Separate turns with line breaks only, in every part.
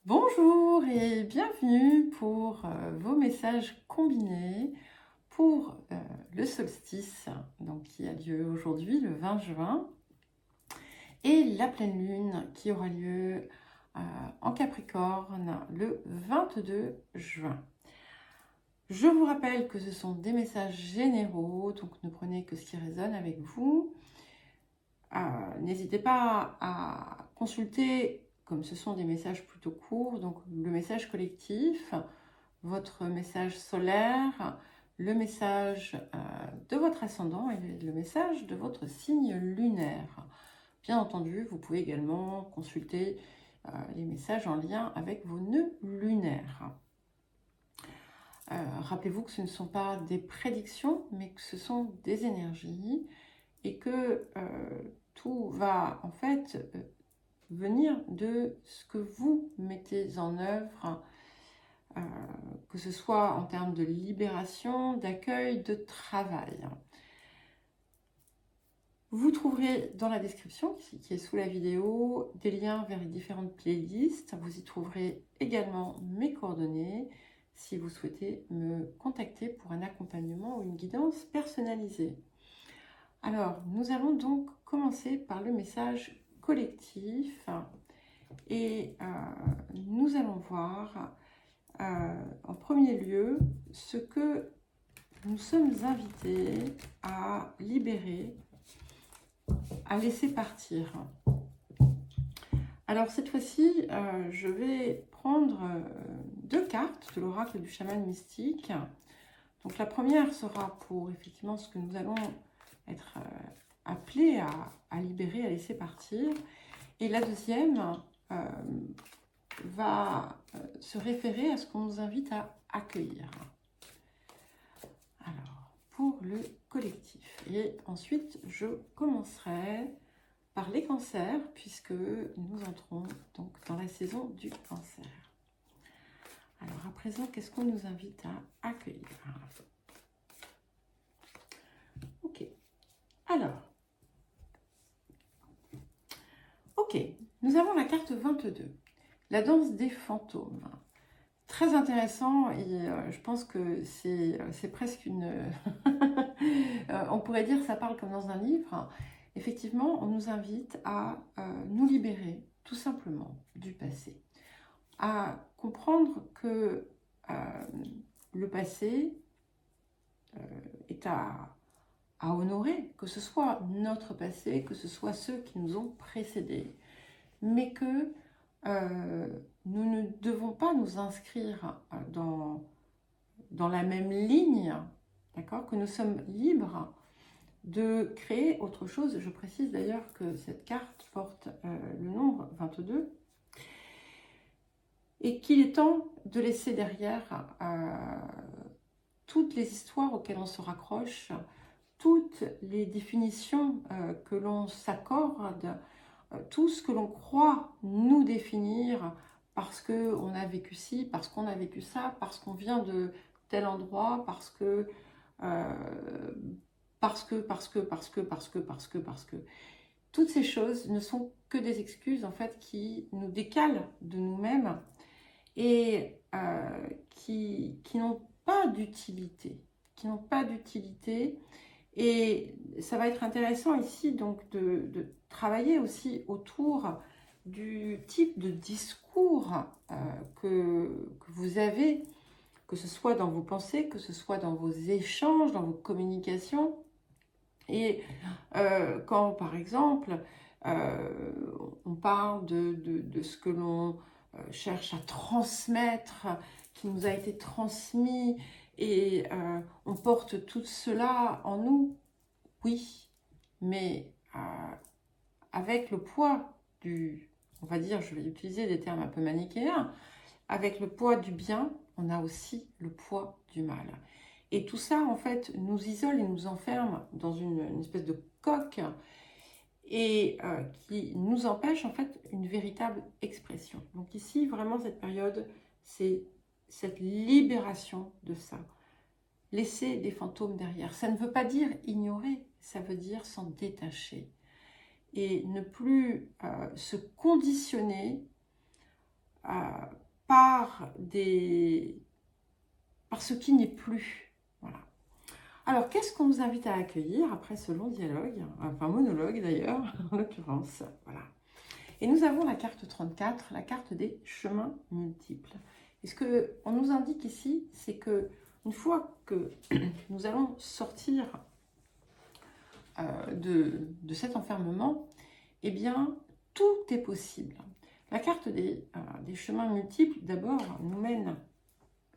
Bonjour et bienvenue pour vos messages combinés pour le solstice donc, qui a lieu aujourd'hui le 20 juin et la pleine lune qui aura lieu en Capricorne le 22 juin. Je vous rappelle que ce sont des messages généraux, donc ne prenez que ce qui résonne avec vous. N'hésitez pas à consulter, comme ce sont des messages plutôt courts, donc le message collectif, votre message solaire, le message de votre ascendant et le message de votre signe lunaire. Bien entendu, vous pouvez également consulter les messages en lien avec vos nœuds lunaires. Rappelez-vous que ce ne sont pas des prédictions, mais que ce sont des énergies et que tout va en fait venir de ce que vous mettez en œuvre, que ce soit en termes de libération, d'accueil, de travail. Vous trouverez dans la description, qui est sous la vidéo, des liens vers les différentes playlists. Vous y trouverez également mes coordonnées si vous souhaitez me contacter pour un accompagnement ou une guidance personnalisée. Alors, nous allons donc commencer par le message collectif et nous allons voir en premier lieu ce que nous sommes invités à libérer, à laisser partir. Alors cette fois-ci, je vais prendre deux cartes de l'oracle du chaman mystique. Donc la première sera pour effectivement ce que nous allons être appelés à libérer, à laisser partir. Et la deuxième va se référer à ce qu'on nous invite à accueillir. Alors, pour le collectif. Et ensuite, je commencerai par les cancers, puisque nous entrons donc dans la saison du cancer. Alors, à présent, qu'est-ce qu'on nous invite à accueillir? Ok. Alors, ok, nous avons la carte 22, la danse des fantômes. Très intéressant et je pense que c'est presque une... on pourrait dire que ça parle comme dans un livre. Effectivement, on nous invite à nous libérer tout simplement du passé. À comprendre que le passé est à honorer, que ce soit notre passé, que ce soit ceux qui nous ont précédés, mais que nous ne devons pas nous inscrire dans la même ligne, d'accord, que nous sommes libres de créer autre chose. Je précise d'ailleurs que cette carte porte le nombre 22 et qu'il est temps de laisser derrière toutes les histoires auxquelles on se raccroche, toutes les définitions que l'on s'accorde, tout ce que l'on croit nous définir parce qu'on a vécu ci, parce qu'on a vécu ça, parce qu'on vient de tel endroit, parce que... Toutes ces choses ne sont que des excuses en fait qui nous décalent de nous-mêmes et qui n'ont pas d'utilité. Et ça va être intéressant ici donc de travailler aussi autour du type de discours que vous avez, que ce soit dans vos pensées, que ce soit dans vos échanges, dans vos communications. Et quand, par exemple, on parle de ce que l'on cherche à transmettre, qui nous a été transmis, et on porte tout cela en nous, oui, mais avec le poids du, on va dire, je vais utiliser des termes un peu manichéens, avec le poids du bien, on a aussi le poids du mal. Et tout ça, en fait, nous isole et nous enferme dans une espèce de coque et qui nous empêche, en fait, une véritable expression. Donc ici, vraiment, cette période, c'est cette libération de ça. Laisser des fantômes derrière. Ça ne veut pas dire ignorer, ça veut dire s'en détacher. Et ne plus se conditionner par ce qui n'est plus. Voilà. Alors, qu'est-ce qu'on nous invite à accueillir après ce long dialogue, enfin monologue d'ailleurs, en l'occurrence, voilà. Et nous avons la carte 34, la carte des chemins multiples. Et ce qu'on nous indique ici, c'est que une fois que nous allons sortir de cet enfermement, eh bien, tout est possible. La carte des chemins multiples, d'abord, nous mène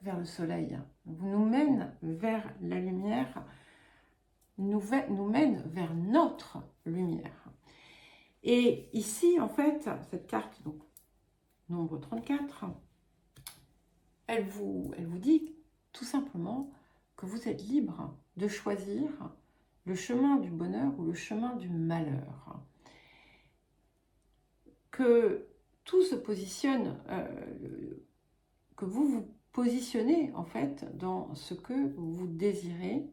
vers le soleil, nous mène vers la lumière, nous mène vers notre lumière. Et ici, en fait, cette carte, donc, nombre 34, elle vous dit tout simplement que vous êtes libre de choisir le chemin du bonheur ou le chemin du malheur. Que tout se positionne, que vous vous positionnez en fait dans ce que vous désirez.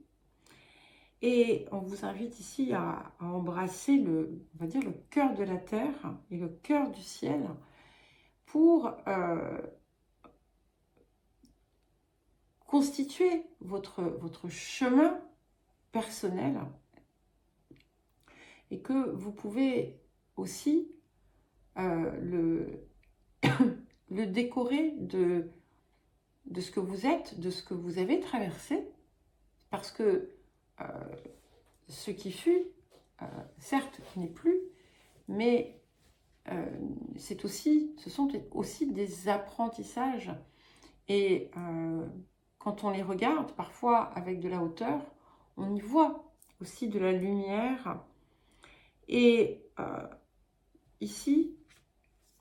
Et on vous invite ici à embrasser on va dire, le cœur de la terre et le cœur du ciel pour constituer votre chemin personnel, et que vous pouvez aussi le décorer de ce que vous êtes, de ce que vous avez traversé, parce que ce qui fut, certes, n'est plus, mais ce sont aussi des apprentissages. Et quand on les regarde, parfois avec de la hauteur, on y voit aussi de la lumière. Et ici,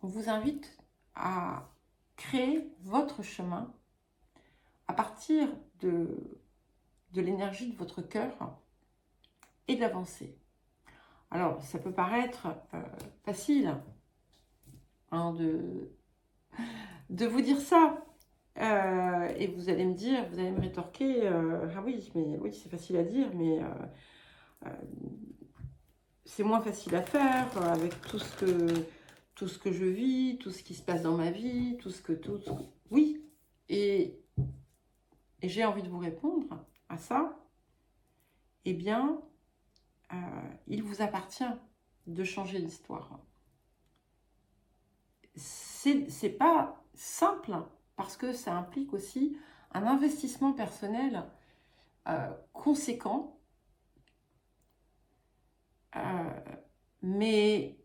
on vous invite à créer votre chemin à partir de l'énergie de votre cœur et d'avancer. Alors, ça peut paraître facile hein, de vous dire ça. Et vous allez me rétorquer, ah oui, mais oui, c'est facile à dire, mais c'est moins facile à faire avec tout ce que je vis, tout ce qui se passe dans ma vie, oui. Et j'ai envie de vous répondre à ça. Eh bien, il vous appartient de changer l'histoire. C'est pas simple parce que ça implique aussi un investissement personnel conséquent, mais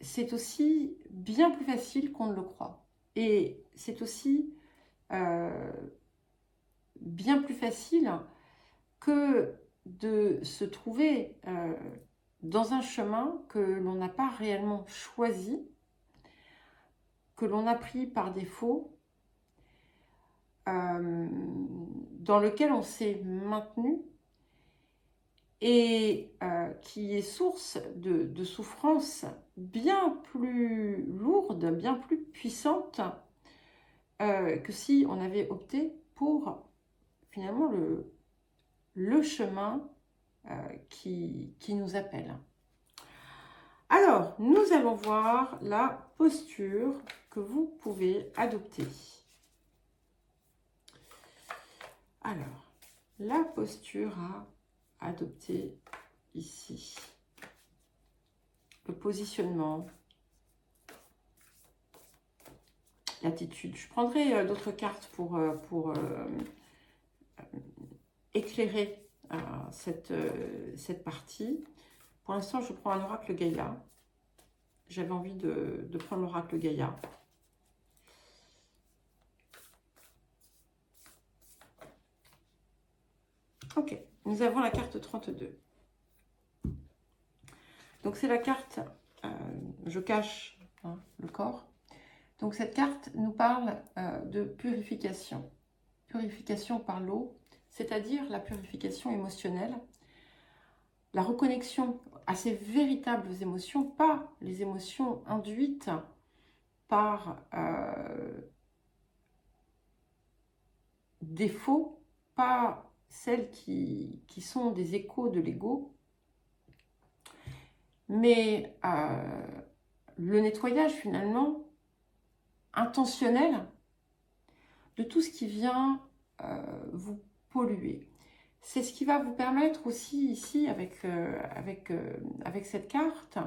c'est aussi bien plus facile qu'on ne le croit. Et c'est aussi bien plus facile que de se trouver dans un chemin que l'on n'a pas réellement choisi, que l'on a pris par défaut, dans lequel on s'est maintenu et qui est source de souffrances bien plus lourdes, bien plus puissantes que si on avait opté pour finalement le chemin qui nous appelle. Alors, nous allons voir la posture que vous pouvez adopter. Alors, la posture à adopter ici. Le positionnement. L'attitude. Je prendrai d'autres cartes pour éclairer cette partie. Pour l'instant, je prends un oracle Gaïa. J'avais envie de prendre l'oracle Gaïa. Ok, nous avons la carte 32. Donc c'est la carte, je cache le corps. Donc cette carte nous parle de purification. Purification par l'eau, c'est-à-dire la purification émotionnelle, la reconnexion à ces véritables émotions, pas les émotions induites par défaut, pas celles qui sont des échos de l'ego, mais le nettoyage finalement intentionnel de tout ce qui vient vous polluer. C'est ce qui va vous permettre aussi ici avec cette carte.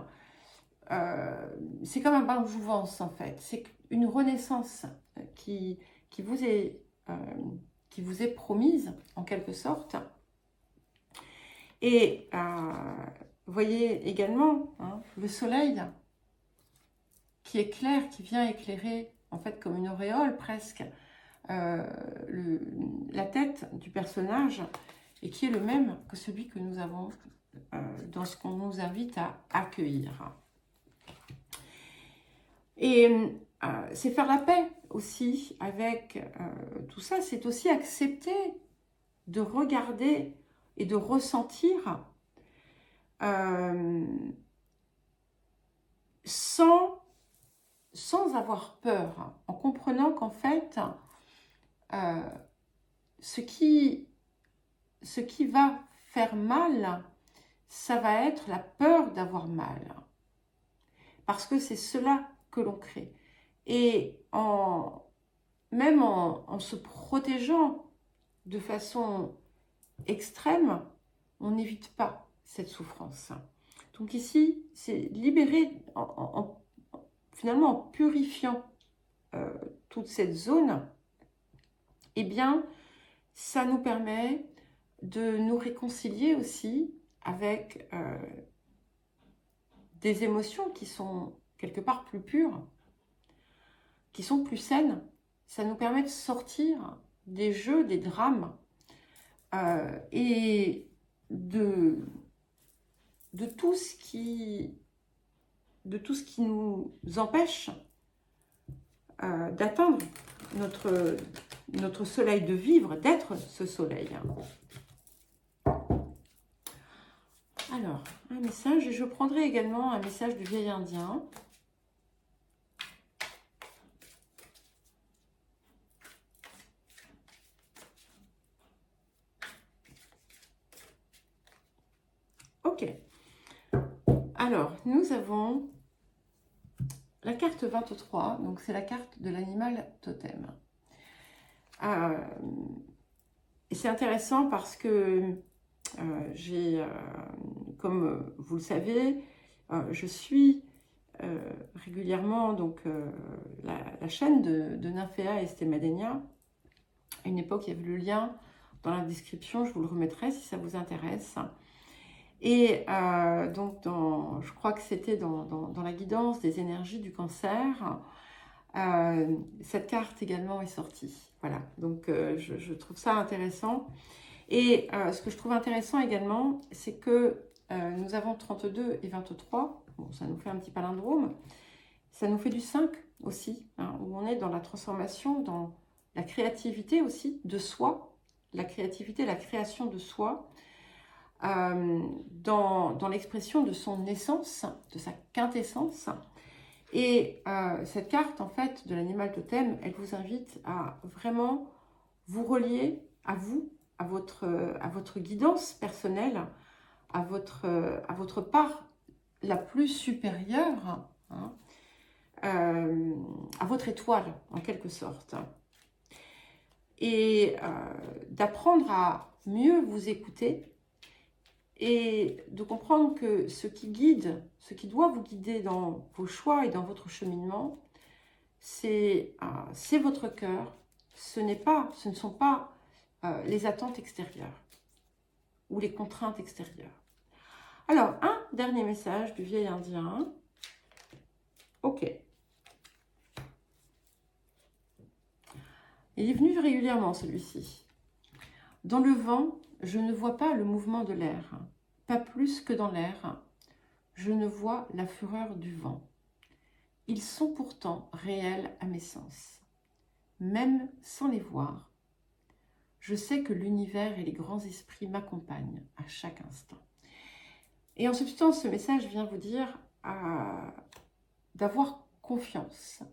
C'est comme un bain de jouvence en fait. C'est une renaissance qui vous est promise en quelque sorte. Et vous voyez également hein, le soleil qui éclaire, qui vient éclairer en fait comme une auréole presque la tête du personnage et qui est le même que celui que nous avons dans ce qu'on nous invite à accueillir. Et c'est faire la paix aussi avec tout ça, c'est aussi accepter de regarder et de ressentir sans avoir peur, en comprenant qu'en fait, ce qui va faire mal, ça va être la peur d'avoir mal. Parce que c'est cela que l'on crée. Et même en se protégeant de façon extrême, on n'évite pas cette souffrance. Donc ici, c'est libérer, finalement en purifiant toute cette zone, eh bien, ça nous permet de nous réconcilier aussi avec des émotions qui sont quelque part plus pures, qui sont plus saines. Ça nous permet de sortir des jeux, des drames et de tout ce qui nous empêche d'atteindre notre soleil, de vivre, d'être ce soleil. Alors, un message, et je prendrai également un message du vieil indien. Ok. Alors, nous avons la carte 23, donc c'est la carte de l'animal totem. Et c'est intéressant parce que comme vous le savez, je suis régulièrement donc, la chaîne de Nymphéa et Stemadenia. À une époque, il y avait le lien dans la description, je vous le remettrai si ça vous intéresse. Et donc, je crois que c'était dans la guidance des énergies du cancer, cette carte également est sortie. Voilà, donc je trouve ça intéressant. Et ce que je trouve intéressant également, c'est que nous avons 32 et 23. Bon, ça nous fait un petit palindrome. Ça nous fait du 5 aussi, hein, où on est dans la transformation, dans la créativité aussi de soi, la créativité, la création de soi, dans l'expression de son essence, de sa quintessence. Et cette carte, en fait, de l'animal totem, elle vous invite à vraiment vous relier à vous, à votre guidance personnelle, à votre part la plus supérieure, hein, à votre étoile, en quelque sorte. Et d'apprendre à mieux vous écouter et de comprendre que ce qui doit vous guider dans vos choix et dans votre cheminement, c'est votre cœur, ce ne sont pas les attentes extérieures ou les contraintes extérieures. Alors, un dernier message du vieil indien. Ok. Il est venu régulièrement, celui-ci. Dans le vent, je ne vois pas le mouvement de l'air, pas plus que dans l'air, je ne vois la fureur du vent. Ils sont pourtant réels à mes sens, même sans les voir. Je sais que l'univers et les grands esprits m'accompagnent à chaque instant. Et en substance, ce message vient vous dire d'avoir confiance.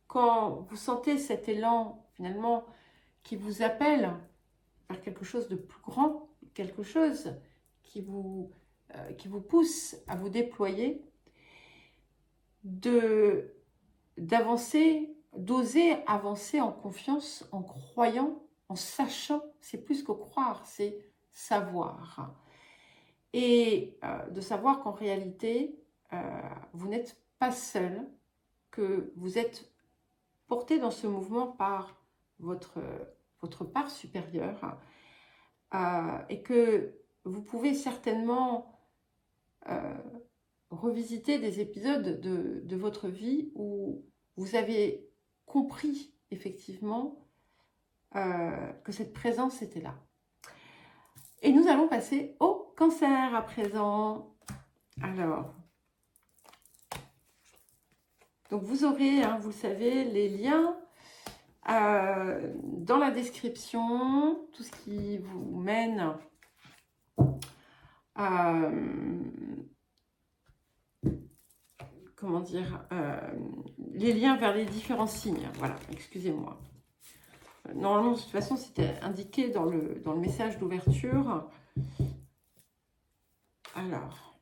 Quand vous sentez cet élan, finalement, qui vous appelle vers quelque chose de plus grand, quelque chose qui vous pousse à vous déployer, de d'avancer, d'oser avancer en confiance, en croyant, en sachant. C'est plus que croire, c'est savoir. Et de savoir qu'en réalité, vous n'êtes pas seul, que vous êtes porté dans ce mouvement par votre part supérieure, et que vous pouvez certainement revisiter des épisodes de votre vie où vous avez compris effectivement que cette présence était là. Et nous allons passer au Cancer à présent. Alors, donc vous aurez, hein, vous le savez, les liens dans la description, tout ce qui vous mène comment dire, les liens vers les différents signes. Voilà, excusez-moi. Normalement, de toute façon, c'était indiqué dans le message d'ouverture. Alors,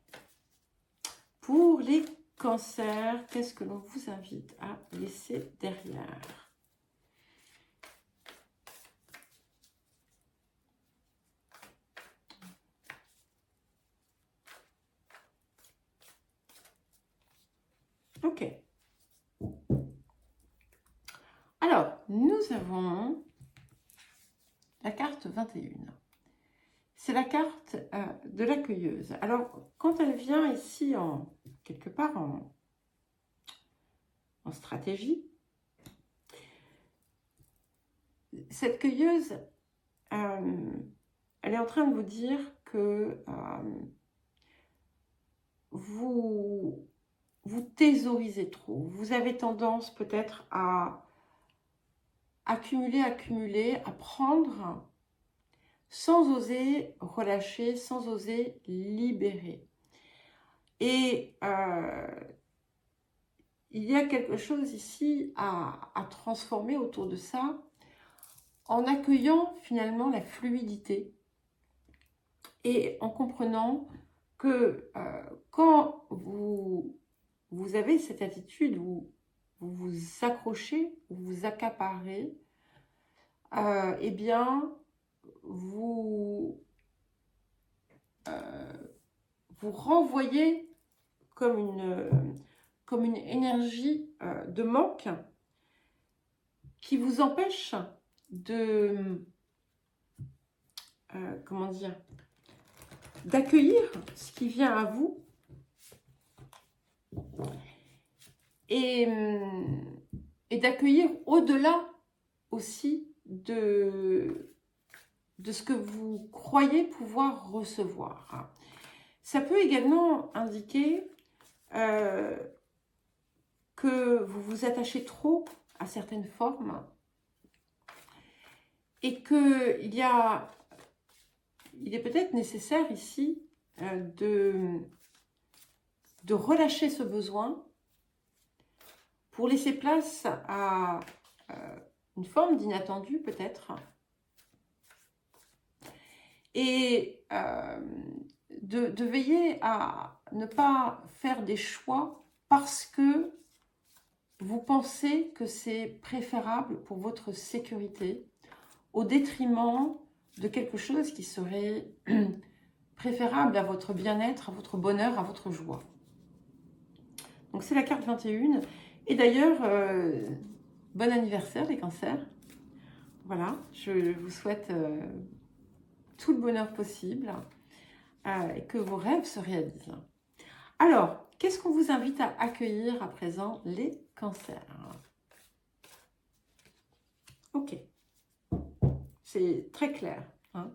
pour les cancers, qu'est-ce que l'on vous invite à laisser derrière ? Ok. Alors, nous avons la carte 21. C'est la carte de l'accueilleuse. Alors, quand elle vient ici, quelque part en stratégie, cette cueilleuse, elle est en train de vous dire que vous thésaurisez trop. Vous avez tendance peut-être à accumuler, à prendre sans oser relâcher, sans oser libérer. Et il y a quelque chose ici à transformer autour de ça, en accueillant finalement la fluidité et en comprenant que quand vous avez cette attitude où vous vous accrochez, vous vous accaparez, eh bien, vous renvoyez comme une énergie de manque qui vous empêche de, comment dire, d'accueillir ce qui vient à vous et d'accueillir au-delà aussi de ce que vous croyez pouvoir recevoir. Ça peut également indiquer que vous vous attachez trop à certaines formes et qu'il est peut-être nécessaire ici de relâcher ce besoin pour laisser place à une forme d'inattendu peut-être et de veiller à ne pas faire des choix parce que vous pensez que c'est préférable pour votre sécurité au détriment de quelque chose qui serait préférable à votre bien-être, à votre bonheur, à votre joie. Donc c'est la carte 21. Et d'ailleurs, bon anniversaire les cancers. Voilà, je vous souhaite tout le bonheur possible et que vos rêves se réalisent. Alors, qu'est-ce qu'on vous invite à accueillir à présent, les cancers? Ok, c'est très clair. Hein.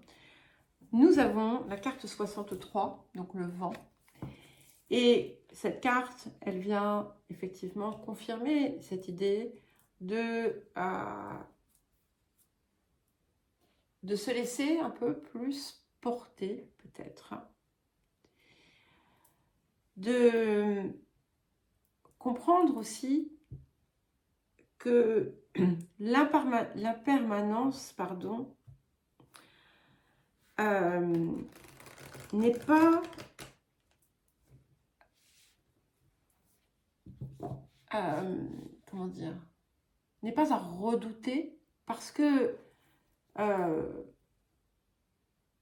Nous avons la carte 63, donc le vent. Et cette carte, elle vient effectivement confirmer cette idée de se laisser un peu plus porter, peut-être. De comprendre aussi que l'impermanence, pardon, n'est pas comment dire, n'est pas à redouter parce que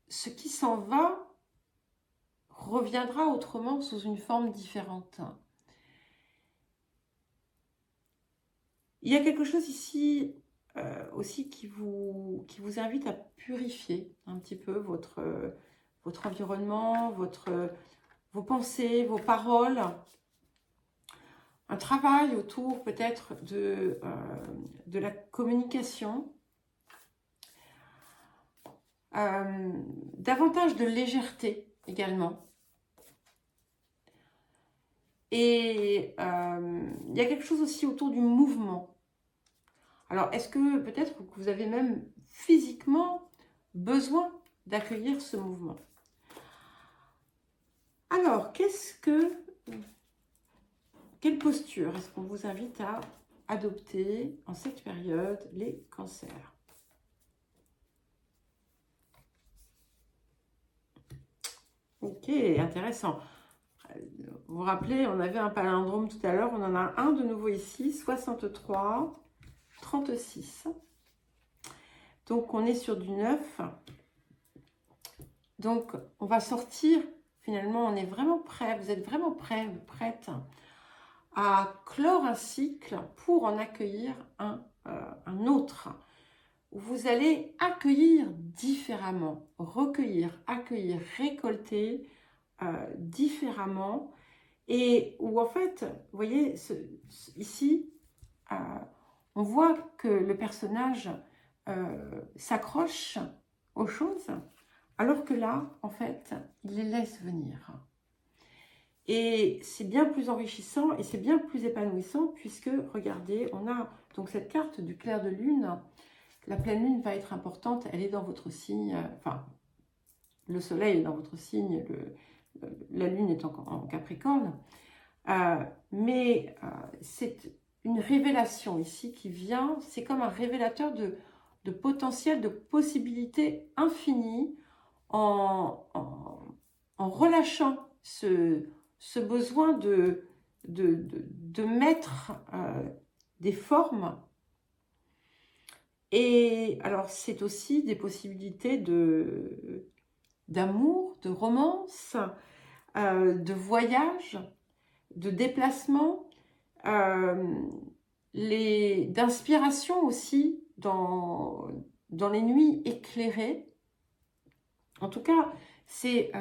ce qui s'en va reviendra autrement sous une forme différente. Il y a quelque chose ici aussi qui vous invite à purifier un petit peu votre environnement, vos pensées, vos paroles. Un travail autour peut-être de la communication. Davantage de légèreté également. Et il y a quelque chose aussi autour du mouvement. Alors, est-ce que peut-être que vous avez même physiquement besoin d'accueillir ce mouvement? Alors, quelle posture est-ce qu'on vous invite à adopter en cette période, les cancers? Ok, intéressant. Vous vous rappelez, on avait un palindrome tout à l'heure, on en a un de nouveau ici, 63, 36. Donc, on est sur du 9. Donc, on va sortir, finalement, on est vraiment prêt, vous êtes vraiment prêt, ou prête à clore un cycle pour en accueillir un autre. Où vous allez accueillir différemment, recueillir, accueillir, récolter différemment. Et où en fait, vous voyez, ici, on voit que le personnage s'accroche aux choses, alors que là, en fait, il les laisse venir. Et c'est bien plus enrichissant et c'est bien plus épanouissant puisque, regardez, on a donc cette carte du clair de lune. La pleine lune va être importante, elle est dans votre signe, enfin, le soleil est dans votre signe, la lune est en Capricorne. Mais c'est une révélation ici qui vient, c'est comme un révélateur de potentiel, de possibilités infinies en relâchant ce besoin de mettre des formes. Et alors, c'est aussi des possibilités d'amour, de romance, de voyage, de déplacement, d'inspiration aussi dans les nuits éclairées. En tout cas, c'est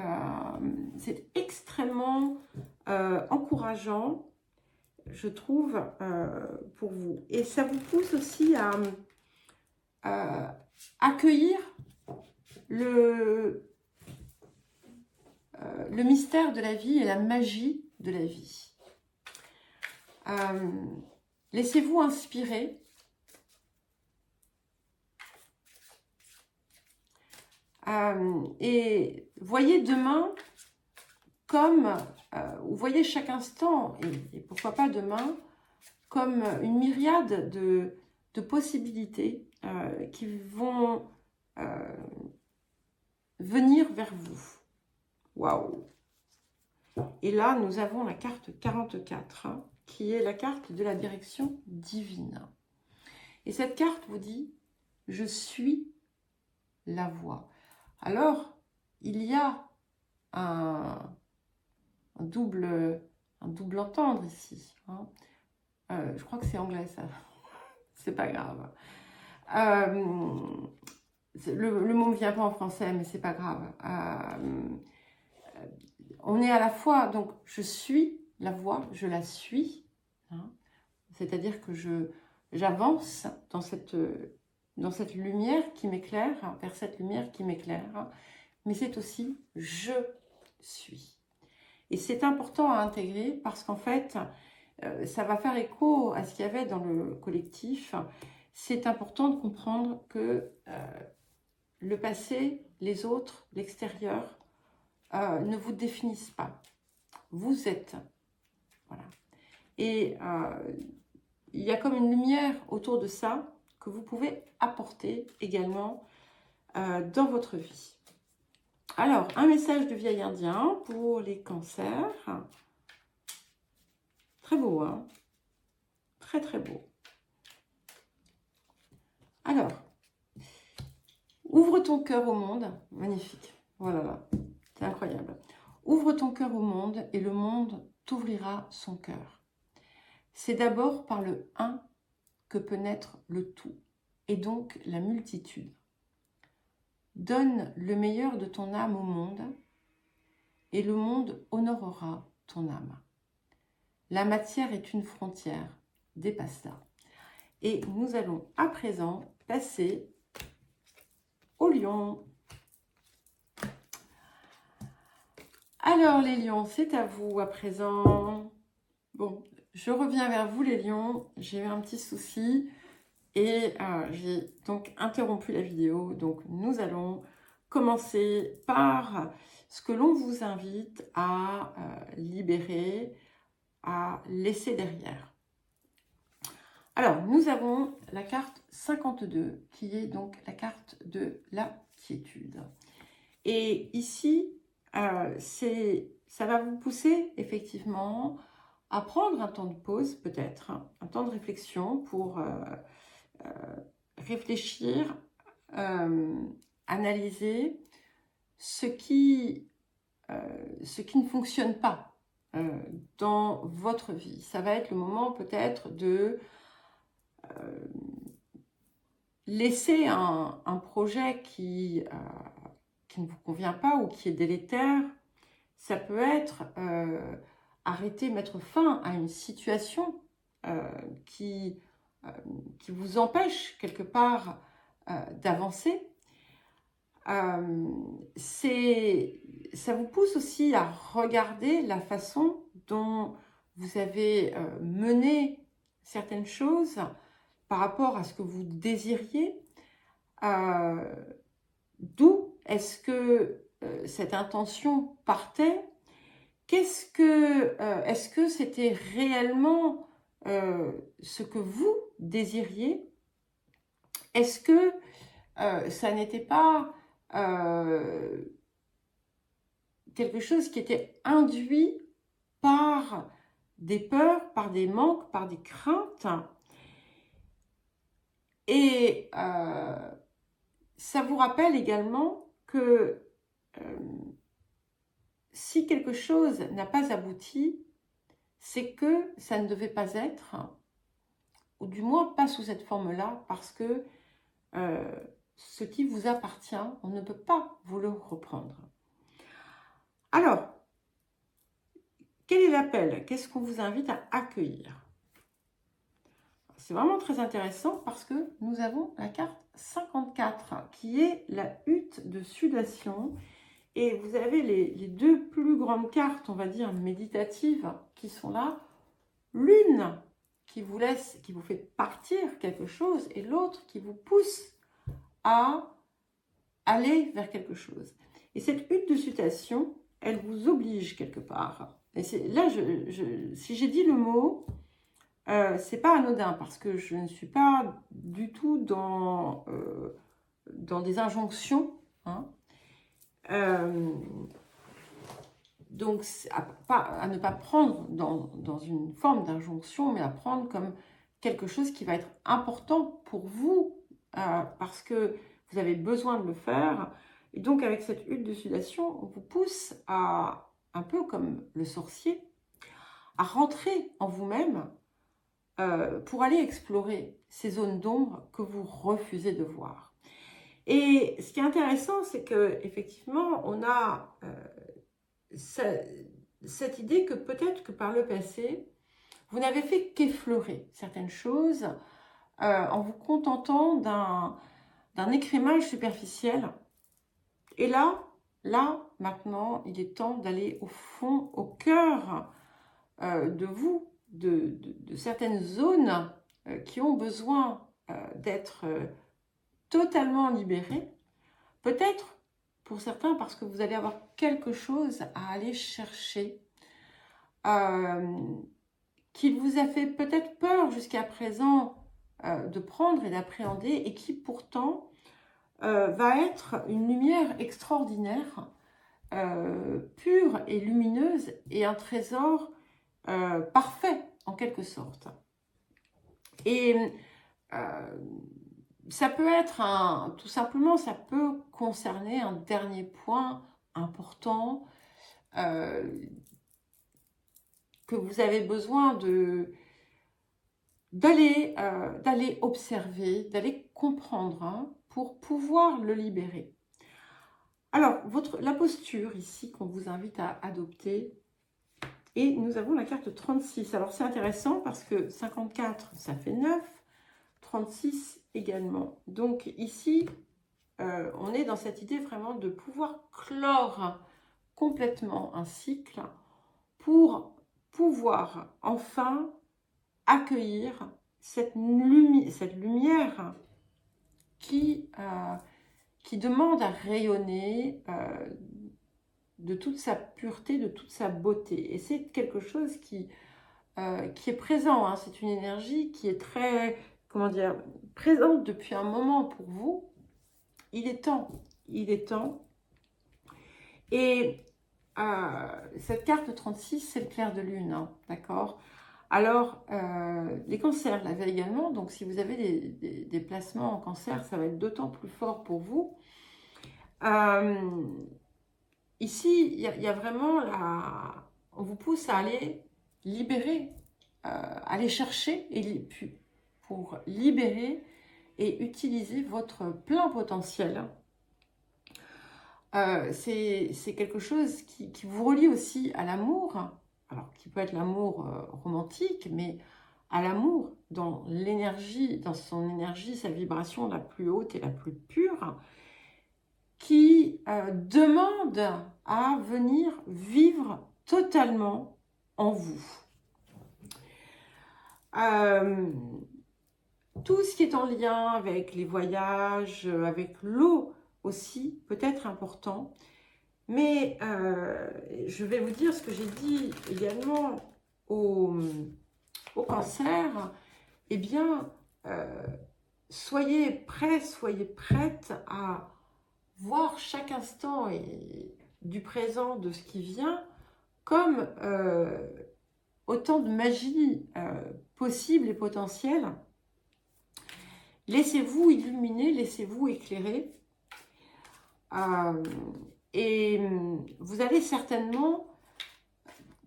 extrêmement encourageant, je trouve, pour vous. Et ça vous pousse aussi à accueillir le mystère de la vie et la magie de la vie. Laissez-vous inspirer. Et voyez demain comme, ou voyez chaque instant, et pourquoi pas demain, comme une myriade de possibilités qui vont venir vers vous. Waouh! Et là, nous avons la carte 44, qui est la carte de la direction divine. Et cette carte vous dit, je suis la voie. Alors, il y a un double entendre ici. Je crois que c'est anglais, ça. C'est pas grave. Le mot ne vient pas en français, mais c'est pas grave. On est à la fois, donc, je suis la voie, je la suis. C'est-à-dire que j'avance dans cette lumière qui m'éclaire, vers cette lumière qui m'éclaire. Mais c'est aussi je suis. Et c'est important à intégrer parce qu'en fait, ça va faire écho à ce qu'il y avait dans le collectif. C'est important de comprendre que le passé, les autres, l'extérieur, ne vous définissent pas. Vous êtes. Voilà. Et il y a comme une lumière autour de ça que vous pouvez apporter également dans votre vie. Alors, un message de vieil indien pour les cancers. Très beau, hein? Très, très beau. Alors, ouvre ton cœur au monde. Magnifique. Voilà, là. C'est incroyable. Ouvre ton cœur au monde et le monde t'ouvrira son cœur. C'est d'abord par le un que peut naître le tout, et donc la multitude. Donne le meilleur de ton âme au monde, et le monde honorera ton âme. La matière est une frontière, dépasse-la. Et nous allons à présent passer au lion. Alors les lions, c'est à vous à présent. Bon, je reviens vers vous les lions. J'ai eu un petit souci et j'ai donc interrompu la vidéo. Donc nous allons commencer par ce que l'on vous invite à libérer, à laisser derrière. Alors, nous avons la carte 52, qui est donc la carte de la quiétude. Et ici, ça va vous pousser effectivement à prendre un temps de pause, peut-être, un temps de réflexion pour réfléchir, analyser ce qui ne fonctionne pas dans votre vie. Ça va être le moment peut-être de laisser un projet qui ne vous convient pas ou qui est délétère. Ça peut être arrêter, mettre fin à une situation qui vous empêche quelque part d'avancer. Ça vous pousse aussi à regarder la façon dont vous avez mené certaines choses par rapport à ce que vous désiriez. D'où est-ce que cette intention partait? Est-ce que c'était réellement ce que vous désiriez? Est-ce que ça n'était pas quelque chose qui était induit par des peurs, par des manques, par des craintes? Et ça vous rappelle également que si quelque chose n'a pas abouti, c'est que ça ne devait pas être, ou du moins pas sous cette forme-là, parce que ce qui vous appartient, on ne peut pas vous le reprendre. Alors, quel est l'appel? Qu'est-ce qu'on vous invite à accueillir? C'est vraiment très intéressant parce que nous avons la carte 54 qui est la hutte de sudation. Et vous avez les deux plus grandes cartes, on va dire, méditatives qui sont là. L'une qui vous laisse, qui vous fait partir quelque chose et l'autre qui vous pousse à aller vers quelque chose. Et cette hutte de sudation, elle vous oblige quelque part. Et là, si j'ai dit le mot, c'est pas anodin parce que je ne suis pas du tout dans des injonctions. Hein. Donc, à ne pas prendre dans une forme d'injonction, mais à prendre comme quelque chose qui va être important pour vous, parce que vous avez besoin de le faire. Et donc, avec cette hutte de sudation, on vous pousse à, un peu comme le sorcier, à rentrer en vous-même pour aller explorer ces zones d'ombre que vous refusez de voir. Et ce qui est intéressant, c'est qu'effectivement, on a cette idée que peut-être que par le passé, vous n'avez fait qu'effleurer certaines choses en vous contentant d'un écrémage superficiel. Et là, maintenant, il est temps d'aller au fond, au cœur de vous, de certaines zones qui ont besoin d'être totalement libérées. Peut-être pour certains parce que vous allez avoir quelque chose à aller chercher qui vous a fait peut-être peur jusqu'à présent de prendre et d'appréhender et qui pourtant va être une lumière extraordinaire, pure et lumineuse et un trésor parfait en quelque sorte. Et ça peut être tout simplement, ça peut concerner un dernier point important que vous avez besoin d'aller observer, d'aller comprendre pour pouvoir le libérer. Alors, la posture ici qu'on vous invite à adopter, et nous avons la carte 36. Alors, c'est intéressant parce que 54, ça fait 9, 36 également. Donc, ici, on est dans cette idée vraiment de pouvoir clore complètement un cycle pour pouvoir enfin accueillir cette lumière qui demande à rayonner de toute sa pureté, de toute sa beauté. Et c'est quelque chose qui est présent, c'est une énergie qui est très, comment dire, présente depuis un moment pour vous. Il est temps, il est temps. Et cette carte 36, c'est le clair de lune, d'accord? Alors, les cancers l'avaient également, donc si vous avez des placements en cancer, ça va être d'autant plus fort pour vous. Ici, il y a vraiment on vous pousse à aller libérer, aller chercher pour libérer et utiliser votre plein potentiel. C'est quelque chose qui vous relie aussi à l'amour, alors qui peut être l'amour romantique, mais à l'amour dans l'énergie, dans son énergie, sa vibration la plus haute et la plus pure, qui demande à venir vivre totalement en vous. Tout ce qui est en lien avec les voyages, avec l'eau aussi, peut être important. Mais je vais vous dire ce que j'ai dit également au cancer. Eh bien, soyez prêts, soyez prêtes à voir chaque instant du présent, de ce qui vient, comme autant de magie possible et potentielle. Laissez-vous illuminer, laissez-vous éclairer. Et vous allez certainement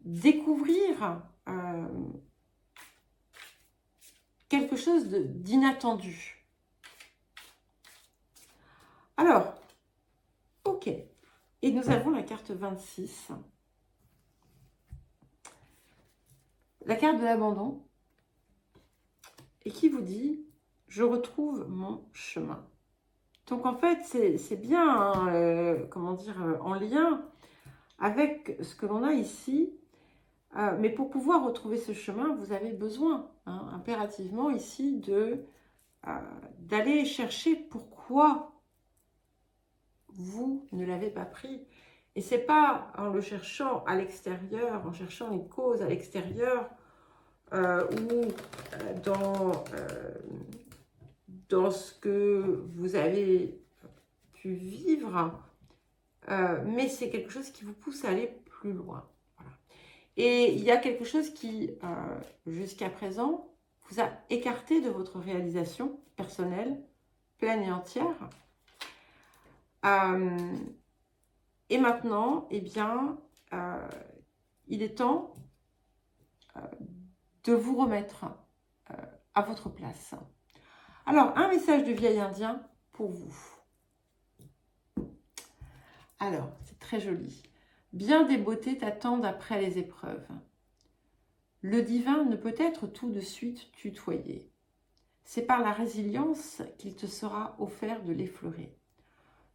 découvrir quelque chose d'inattendu. Alors, ok. Et nous avons la carte 26. La carte de l'abandon. Et qui vous dit, je retrouve mon chemin. Donc en fait, c'est bien, comment dire, en lien avec ce que l'on a ici. Mais pour pouvoir retrouver ce chemin, vous avez besoin, impérativement ici, d'aller chercher pourquoi vous ne l'avez pas pris. Et c'est pas en le cherchant à l'extérieur, en cherchant les causes à l'extérieur, ou dans ce que vous avez pu vivre, mais c'est quelque chose qui vous pousse à aller plus loin. Voilà. Et il y a quelque chose qui, jusqu'à présent, vous a écarté de votre réalisation personnelle, pleine et entière. Et maintenant, eh bien, il est temps de vous remettre à votre place. Alors, un message du vieil indien pour vous. Alors, c'est très joli. Bien des beautés t'attendent après les épreuves. Le divin ne peut être tout de suite tutoyé. C'est par la résilience qu'il te sera offert de l'effleurer.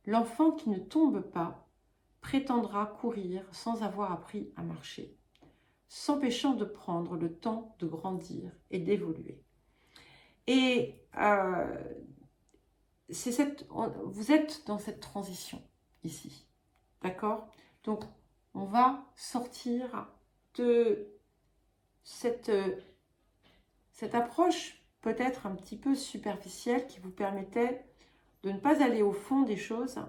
L'enfant qui ne tombe pas prétendra courir sans avoir appris à marcher, s'empêchant de prendre le temps de grandir et d'évoluer. Et vous êtes dans cette transition ici, d'accord? Donc, on va sortir de cette approche peut-être un petit peu superficielle qui vous permettait de ne pas aller au fond des choses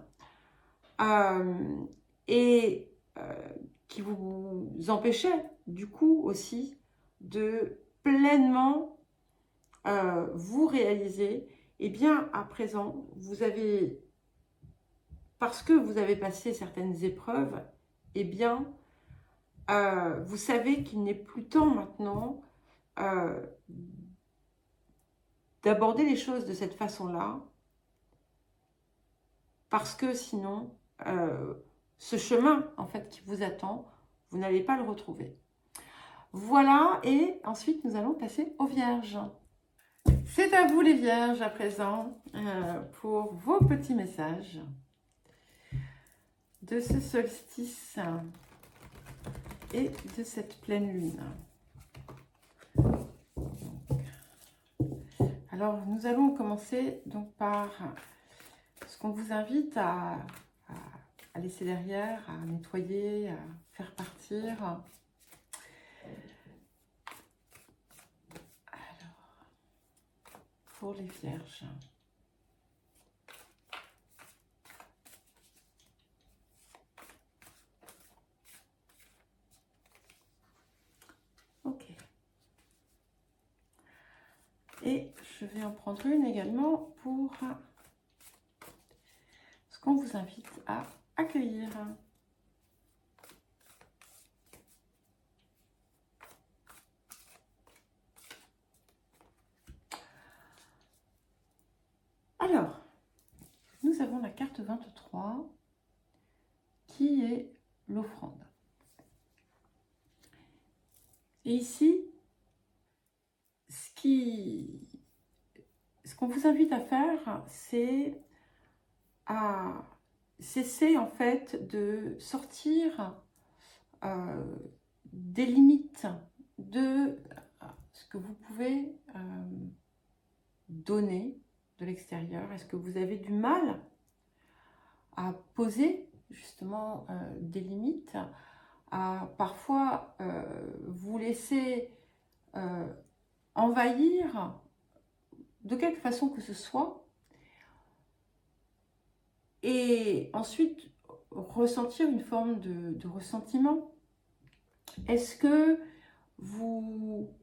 et qui vous empêchait du coup aussi de pleinement vous réalisez, eh bien, à présent, parce que vous avez passé certaines épreuves, eh bien, vous savez qu'il n'est plus temps maintenant d'aborder les choses de cette façon-là, parce que sinon, ce chemin, en fait, qui vous attend, vous n'allez pas le retrouver. Voilà, et ensuite, nous allons passer aux Vierges. C'est à vous, les Vierges, à présent, pour vos petits messages de ce solstice et de cette pleine lune. Alors, nous allons commencer donc par ce qu'on vous invite à laisser derrière, à nettoyer, à faire partir. Alors, pour les Vierges. Ok. Et je vais en prendre une également pour ce qu'on vous invite à accueillir. Alors, nous avons la carte 23 qui est l'offrande. Et ici, ce qu'on vous invite à faire, c'est à cesser en fait de sortir des limites de ce que vous pouvez donner de l'extérieur. Est-ce que vous avez du mal à poser justement des limites, à parfois vous laisser envahir de quelque façon que ce soit, et ensuite ressentir une forme de ressentiment? Est-ce que vous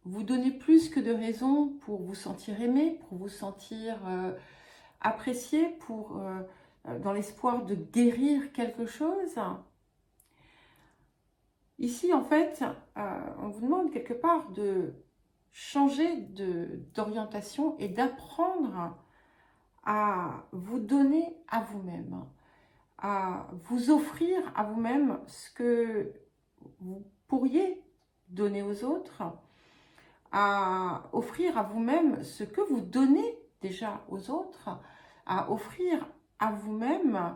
donnez plus que de raisons pour vous sentir aimé, pour vous sentir apprécié, dans l'espoir de guérir quelque chose? Ici, en fait, on vous demande quelque part de changer d'orientation et d'apprendre à vous donner à vous-même, à vous offrir à vous-même ce que vous pourriez donner aux autres, à offrir à vous-même ce que vous donnez déjà aux autres, à offrir à vous-même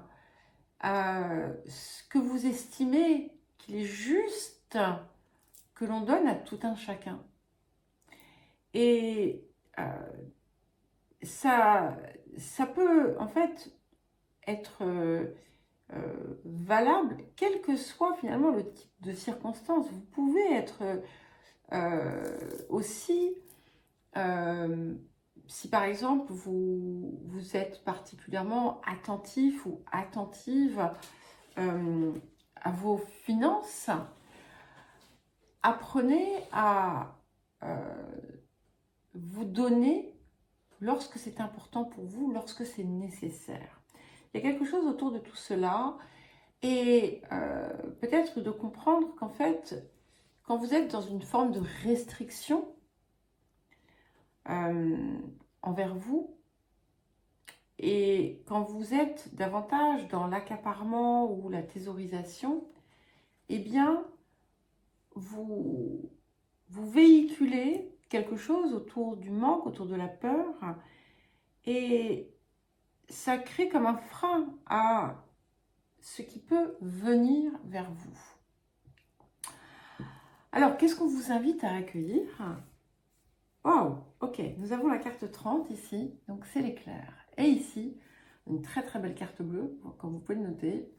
ce que vous estimez qu'il est juste que l'on donne à tout un chacun. Et ça peut en fait être valable, quel que soit finalement le type de circonstance. Vous pouvez être aussi, si par exemple vous êtes particulièrement attentif ou attentive à vos finances, apprenez à vous donner lorsque c'est important pour vous, lorsque c'est nécessaire. Il y a quelque chose autour de tout cela, et peut-être de comprendre qu'en fait, quand vous êtes dans une forme de restriction envers vous, et quand vous êtes davantage dans l'accaparement ou la thésaurisation, eh bien, vous véhiculez quelque chose autour du manque, autour de la peur, et ça crée comme un frein à ce qui peut venir vers vous. Alors, qu'est-ce qu'on vous invite à accueillir? Wow, ok, nous avons la carte 30 ici, donc c'est l'éclair. Et ici, une très très belle carte bleue, comme vous pouvez le noter.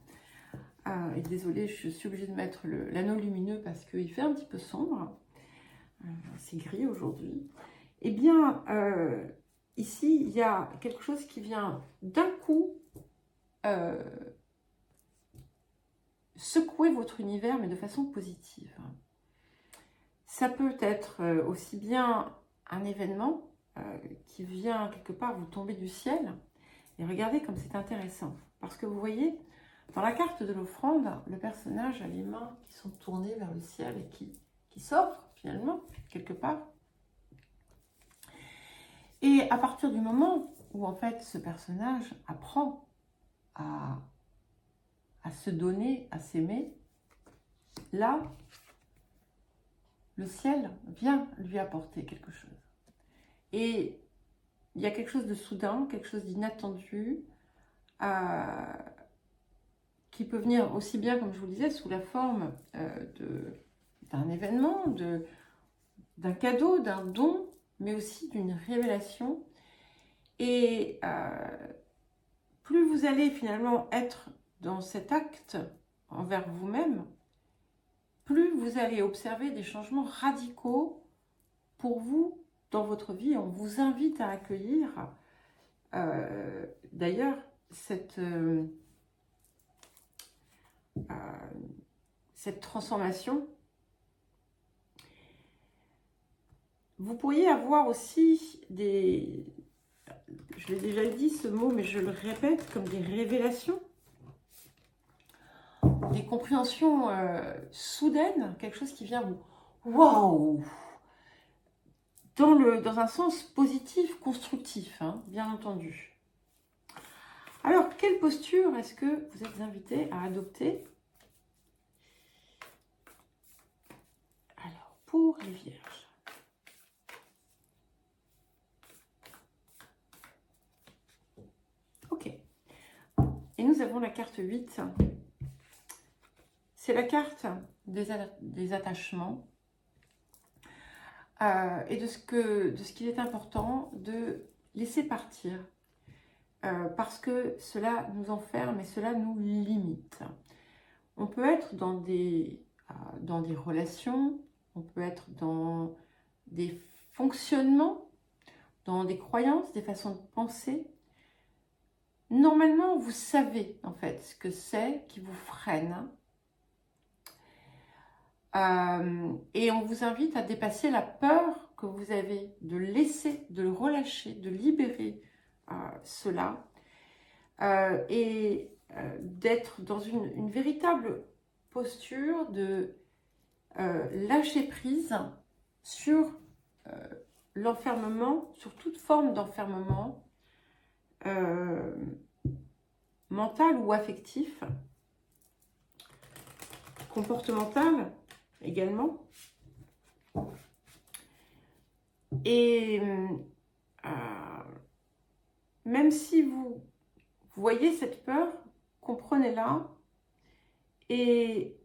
Et désolée, je suis obligée de mettre l'anneau lumineux parce qu'il fait un petit peu sombre. C'est gris aujourd'hui. Eh bien, ici, il y a quelque chose qui vient d'un coup secouer votre univers, mais de façon positive. Ça peut être aussi bien un événement qui vient quelque part vous tomber du ciel. Et regardez comme c'est intéressant. Parce que vous voyez, dans la carte de l'offrande, le personnage a les mains qui sont tournées vers le ciel et qui s'offre finalement, quelque part. Et à partir du moment où en fait ce personnage apprend à se donner, à s'aimer, là, le ciel vient lui apporter quelque chose. Et il y a quelque chose de soudain, quelque chose d'inattendu, qui peut venir aussi bien, comme je vous le disais, sous la forme d'un événement, d'un cadeau, d'un don, mais aussi d'une révélation. Et plus vous allez finalement être dans cet acte envers vous-même, plus vous allez observer des changements radicaux pour vous dans votre vie. On vous invite à accueillir d'ailleurs cette transformation. Vous pourriez avoir aussi des, je l'ai déjà dit ce mot, mais je le répète, comme des révélations, des compréhensions soudaines, quelque chose qui vient vous, waouh, dans un sens positif, constructif, hein, bien entendu. Alors, quelle posture est-ce que vous êtes invité à adopter? Alors, pour les vierges. Ok. Et nous avons la carte 8. C'est la carte des attachements et de ce qu'il est important de laisser partir. Parce que cela nous enferme et cela nous limite. On peut être dans des relations, on peut être dans des fonctionnements, dans des croyances, des façons de penser. Normalement, vous savez en fait ce que c'est qui vous freine. Et on vous invite à dépasser la peur que vous avez de laisser, de relâcher, de libérer cela et d'être dans une véritable posture de lâcher prise sur l'enfermement, sur toute forme d'enfermement mental ou affectif, comportemental également. Et même si vous voyez cette peur, comprenez-la et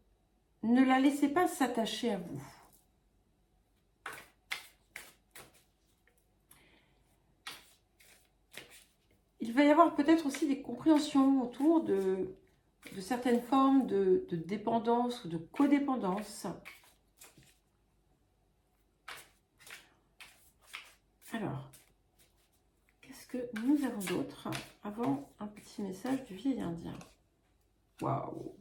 ne la laissez pas s'attacher à vous. Il va y avoir peut-être aussi des compréhensions autour de certaines formes de dépendance ou de codépendance. Alors, qu'est-ce que nous avons d'autre avant un petit message du vieil indien? Waouh!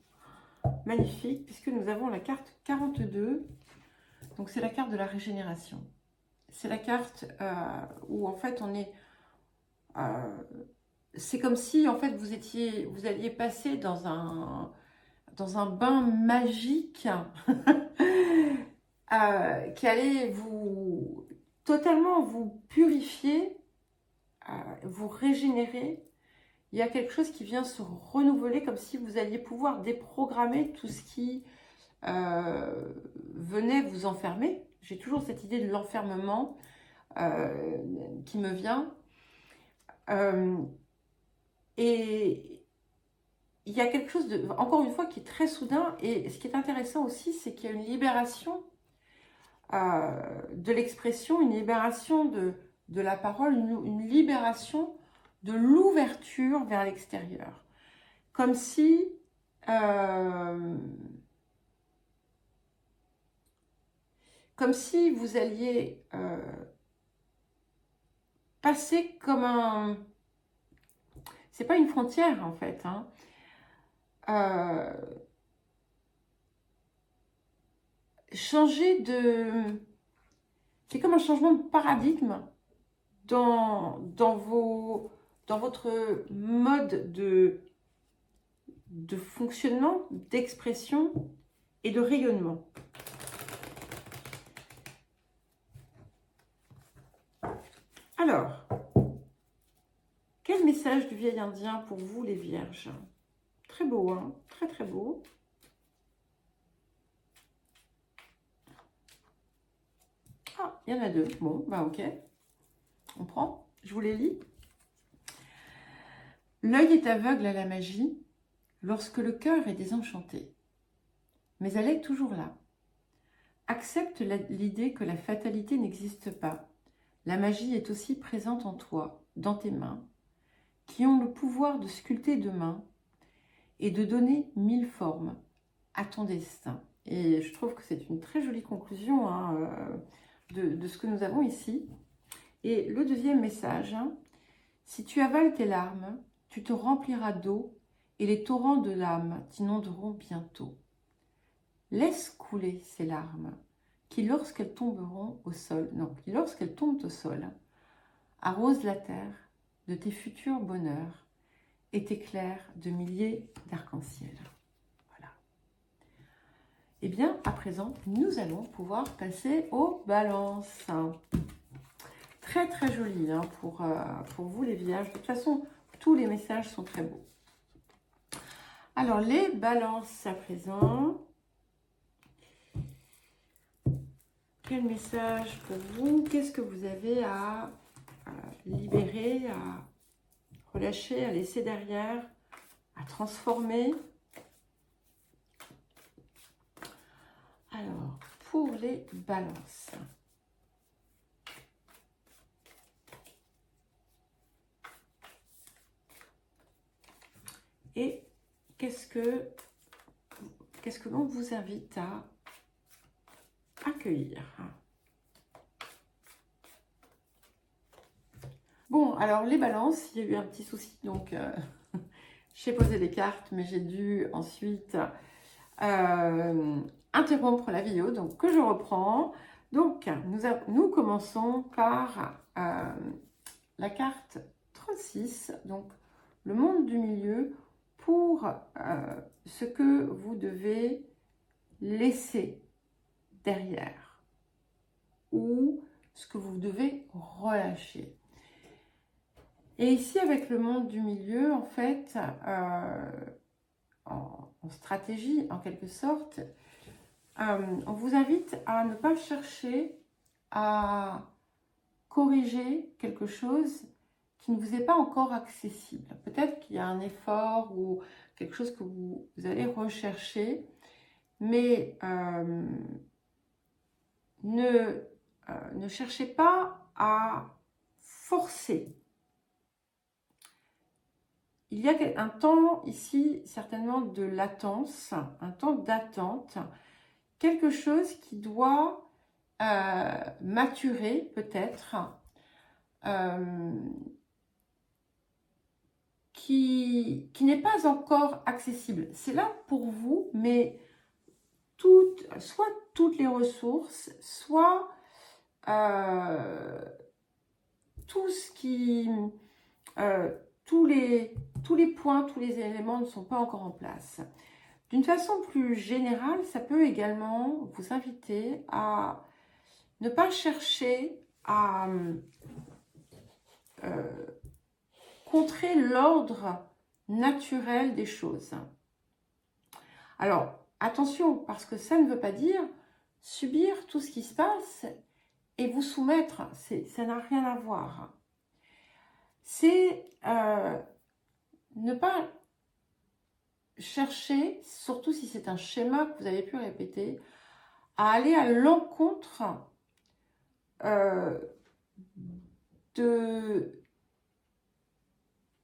Magnifique, puisque nous avons la carte 42. Donc, c'est la carte de la régénération. C'est la carte où, en fait, on est... c'est comme si, en fait, vous alliez passer dans un bain magique qui allait totalement vous purifier, vous régénérer. Il y a quelque chose qui vient se renouveler, comme si vous alliez pouvoir déprogrammer tout ce qui venait vous enfermer. J'ai toujours cette idée de l'enfermement qui me vient. Et il y a quelque chose, encore une fois, qui est très soudain. Et ce qui est intéressant aussi, c'est qu'il y a une libération de l'expression, une libération de la parole, une libération de l'ouverture vers l'extérieur. Comme si vous alliez passer comme un... C'est pas une frontière en fait, hein. Changer de... C'est comme un changement de paradigme dans votre mode de fonctionnement, d'expression et de rayonnement. Alors, quel message du vieil indien pour vous les vierges? Très beau, hein? Très très beau. Ah, il y en a deux. Bon, bah ok. On prend. Je vous les lis. L'œil est aveugle à la magie lorsque le cœur est désenchanté. Mais elle est toujours là. Accepte l'idée que la fatalité n'existe pas. La magie est aussi présente en toi, dans tes mains, qui ont le pouvoir de sculpter demain et de donner 1000 formes à ton destin. Et je trouve que c'est une très jolie conclusion hein, de ce que nous avons ici. Et le deuxième message, hein, si tu avales tes larmes, tu te rempliras d'eau et les torrents de l'âme t'inonderont bientôt. Laisse couler ces larmes qui, lorsqu'elles tomberont au sol, non, qui, lorsqu'elles tombent au sol, arrosent la terre de tes futurs bonheurs et t'éclairent de milliers d'arcs-en-ciel. Voilà. Et bien, à présent, nous allons pouvoir passer aux balances. Très très joli hein, pour vous les vierges. De toute façon, tous les messages sont très beaux. Alors, les balances à présent. Quel message pour vous? Qu'est-ce que vous avez à libérer, à relâcher, à laisser derrière, à transformer? Alors, pour les balances. Et qu'est-ce que l'on vous invite à accueillir? Bon, alors les balances, il y a eu un petit souci, donc j'ai posé les cartes, mais j'ai dû ensuite interrompre la vidéo, donc que je reprends. Donc, nous commençons par la carte 36, donc le monde du milieu, pour ce que vous devez laisser derrière ou ce que vous devez relâcher. Et ici, avec le monde du milieu, en fait, en stratégie, en quelque sorte, on vous invite à ne pas chercher à corriger quelque chose qui ne vous est pas encore accessible. Peut-être qu'il y a un effort ou quelque chose que vous allez rechercher, mais ne cherchez pas à forcer. Il y a un temps ici, certainement de latence, un temps d'attente, quelque chose qui doit maturer peut-être, qui n'est pas encore accessible. C'est là pour vous, mais soit toutes les ressources, soit tout ce qui... tous les points, tous les éléments ne sont pas encore en place. D'une façon plus générale, ça peut également vous inviter à ne pas chercher à contrer l'ordre naturel des choses. Alors, attention, parce que ça ne veut pas dire subir tout ce qui se passe et vous soumettre, ça n'a rien à voir. C'est ne pas chercher, surtout si c'est un schéma que vous avez pu répéter, à aller à l'encontre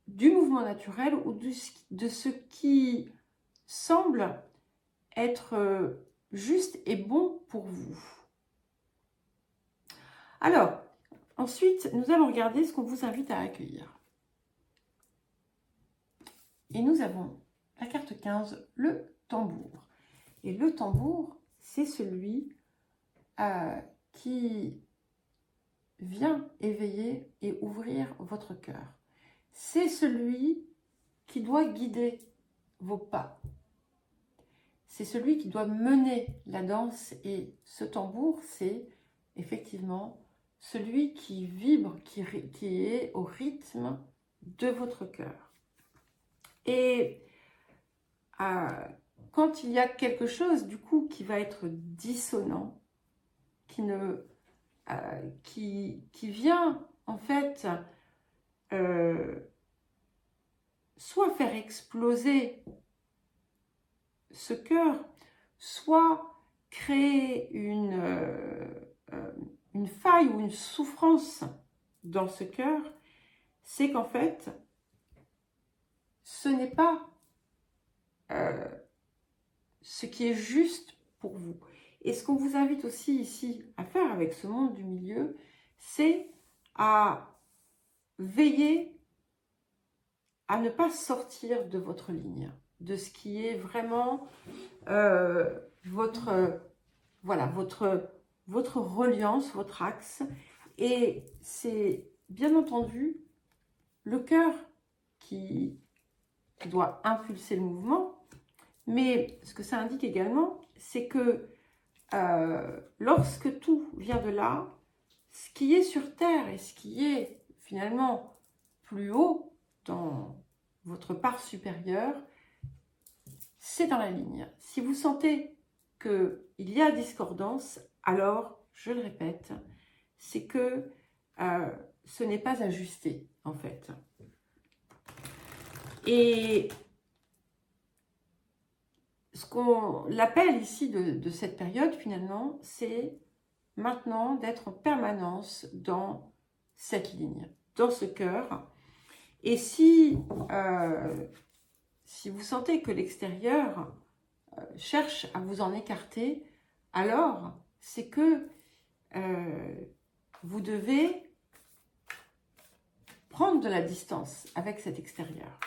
du mouvement naturel ou de ce qui semble être juste et bon pour vous. Alors, ensuite, nous allons regarder ce qu'on vous invite à accueillir. Et nous avons la carte 15, le tambour. Et le tambour, c'est celui qui vient éveiller et ouvrir votre cœur. C'est celui qui doit guider vos pas. C'est celui qui doit mener la danse, et ce tambour, c'est effectivement celui qui vibre, qui est au rythme de votre cœur. Et quand il y a quelque chose du coup qui va être dissonant, qui vient en fait soit faire exploser ce cœur, soit créer une faille ou une souffrance dans ce cœur, c'est qu'en fait, ce n'est pas ce qui est juste pour vous. Et ce qu'on vous invite aussi ici à faire avec ce monde du milieu, c'est à veiller à ne pas sortir de votre ligne, de ce qui est vraiment votre reliance, votre axe. Et c'est bien entendu le cœur qui doit impulser le mouvement, mais ce que ça indique également, c'est que lorsque tout vient de là, ce qui est sur terre et ce qui est finalement plus haut dans votre part supérieure, c'est dans la ligne. Si vous sentez qu'il y a discordance, alors, je le répète, c'est que ce n'est pas ajusté en fait. Et ce qu'on l'appelle ici de cette période, finalement, c'est maintenant d'être en permanence dans cette ligne, dans ce cœur. Et si vous sentez que l'extérieur cherche à vous en écarter, alors c'est que vous devez prendre de la distance avec cet extérieur.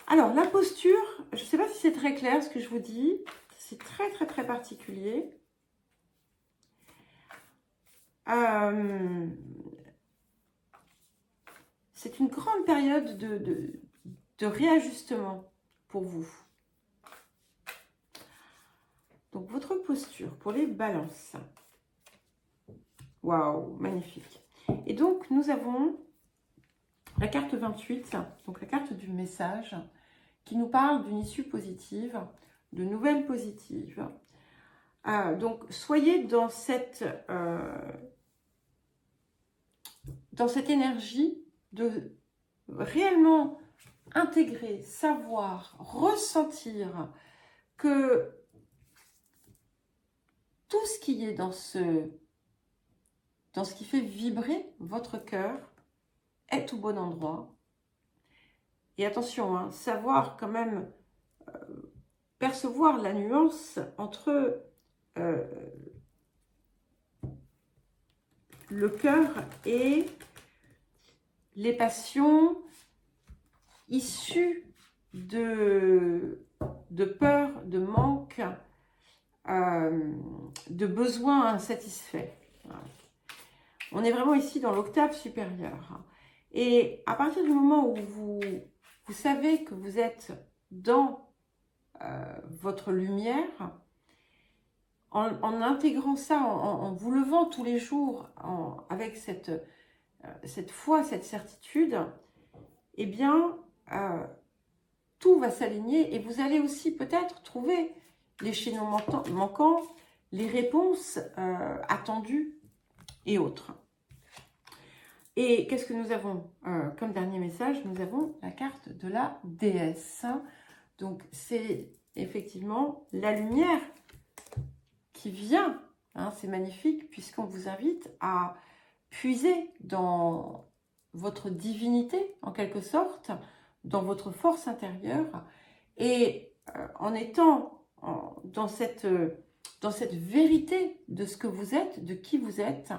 Alors, la posture, je ne sais pas si c'est très clair ce que je vous dis, c'est très très très particulier. C'est une grande période de réajustement pour vous. Donc, votre posture pour les balances. Waouh, magnifique. Et donc, nous avons la carte 28, donc la carte du message, qui nous parle d'une issue positive, de nouvelles positives. Donc, soyez dans cette énergie de réellement intégrer, savoir, ressentir que tout ce qui est dans ce qui fait vibrer votre cœur est au bon endroit. Et attention, hein, savoir quand même percevoir la nuance entre le cœur et les passions issues de peur, de manque, de besoins insatisfaits. Voilà. On est vraiment ici dans l'octave supérieure. Et à partir du moment où vous savez que vous êtes dans votre lumière, en intégrant ça, en vous levant tous les jours avec cette foi, cette certitude, eh bien, tout va s'aligner et vous allez aussi peut-être trouver les chaînons manquants, les réponses attendues et autres. Et qu'est-ce que nous avons comme dernier message? Nous avons la carte de la déesse. Donc, c'est effectivement la lumière qui vient. Hein, c'est magnifique puisqu'on vous invite à puiser dans votre divinité, en quelque sorte, dans votre force intérieure. Et en étant dans cette vérité de ce que vous êtes, de qui vous êtes,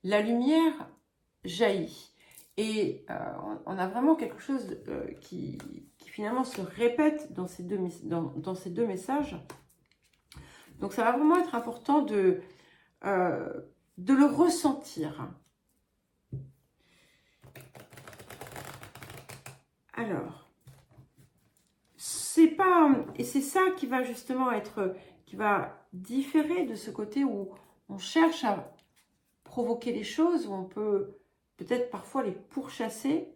la lumière jaillit. Et on a vraiment quelque chose qui finalement se répète dans ces deux messages. Donc ça va vraiment être important de de le ressentir. Alors, c'est pas... Et c'est ça qui va justement être... qui va différer de ce côté où on cherche à provoquer les choses, où on peut peut-être parfois les pourchasser.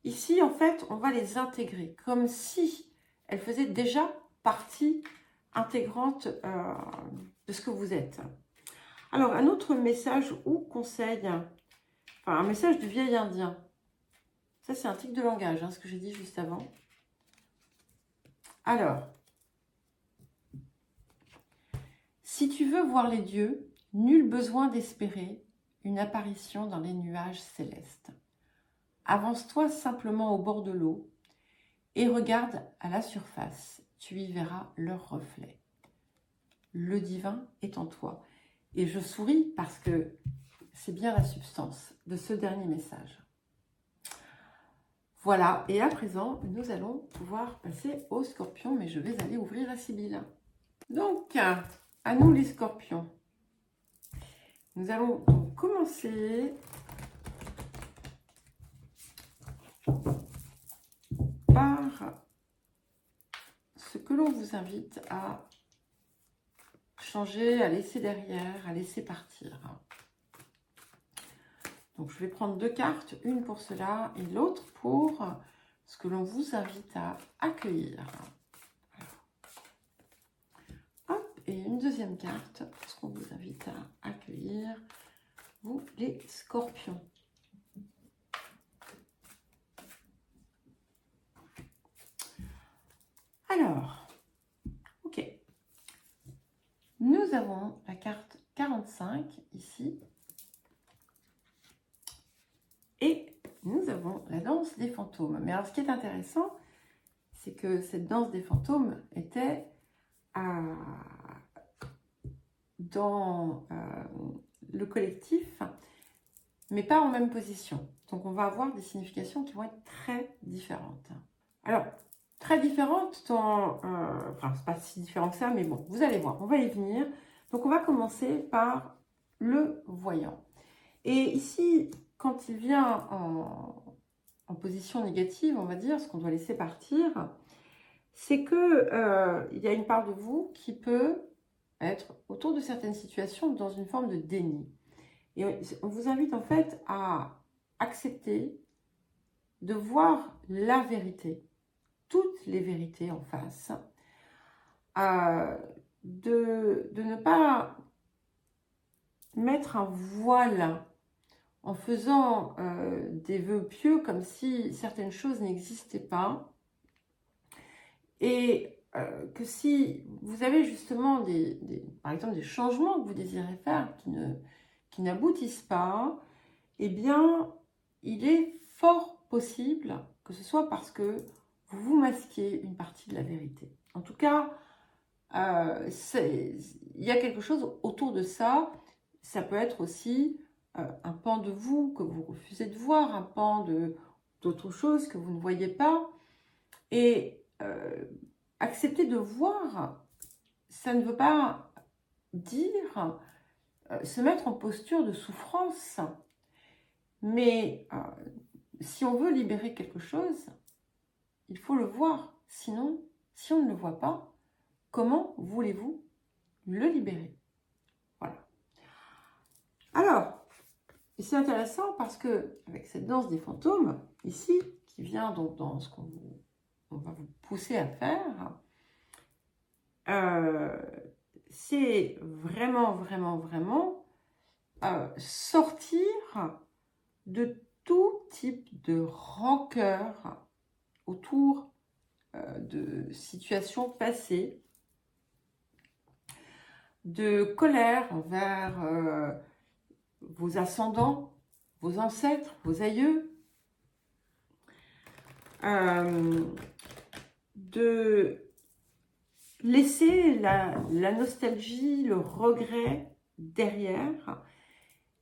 Ici, en fait, on va les intégrer, comme si elles faisaient déjà partie intégrante de ce que vous êtes. Alors, un autre message ou conseil, enfin un message du vieil indien. Ça, c'est un tic de langage, hein, ce que j'ai dit juste avant. Alors, si tu veux voir les dieux, nul besoin d'espérer une apparition dans les nuages célestes. Avance-toi simplement au bord de l'eau et regarde à la surface. Tu y verras leur reflet. Le divin est en toi. Et je souris parce que c'est bien la substance de ce dernier message. Voilà, et à présent, nous allons pouvoir passer aux scorpions, mais je vais aller ouvrir la Sibylle. Donc, à nous les scorpions. Nous allons donc commencer par ce que l'on vous invite à changer, à laisser derrière, à laisser partir. Donc, je vais prendre deux cartes, une pour cela et l'autre pour ce que l'on vous invite à accueillir. Hop, et une deuxième carte, ce qu'on vous invite à accueillir, vous les scorpions. Alors, ok. Nous avons la carte 45 ici. Et nous avons la danse des fantômes. Mais alors, ce qui est intéressant, c'est que cette danse des fantômes était dans le collectif, mais pas en même position. Donc, on va avoir des significations qui vont être très différentes. Alors, très différentes dans... enfin, c'est pas si différent que ça, mais bon, vous allez voir, on va y venir. Donc, on va commencer par le voyant. Et ici, quand il vient en position négative, on va dire, ce qu'on doit laisser partir, c'est que il y a une part de vous qui peut être autour de certaines situations dans une forme de déni. Et on vous invite en fait à accepter de voir la vérité, toutes les vérités en face, de ne pas mettre un voile en faisant des vœux pieux comme si certaines choses n'existaient pas. Et que si vous avez justement par exemple des changements que vous désirez faire qui n'aboutissent pas, eh bien, il est fort possible que ce soit parce que vous vous masquez une partie de la vérité. En tout cas, il y a quelque chose autour de ça. Ça peut être aussi un pan de vous que vous refusez de voir, un pan d'autres choses que vous ne voyez pas. Et accepter de voir, ça ne veut pas dire se mettre en posture de souffrance. Mais si on veut libérer quelque chose, il faut le voir. Sinon, si on ne le voit pas, comment voulez-vous le libérer? Voilà. Alors, c'est intéressant parce que avec cette danse des fantômes, ici, qui vient donc dans ce qu'on va vous pousser à faire, c'est vraiment, vraiment, vraiment sortir de tout type de rancœur autour de situations passées, de colère envers vos ascendants, vos ancêtres, vos aïeux, de laisser la nostalgie, le regret derrière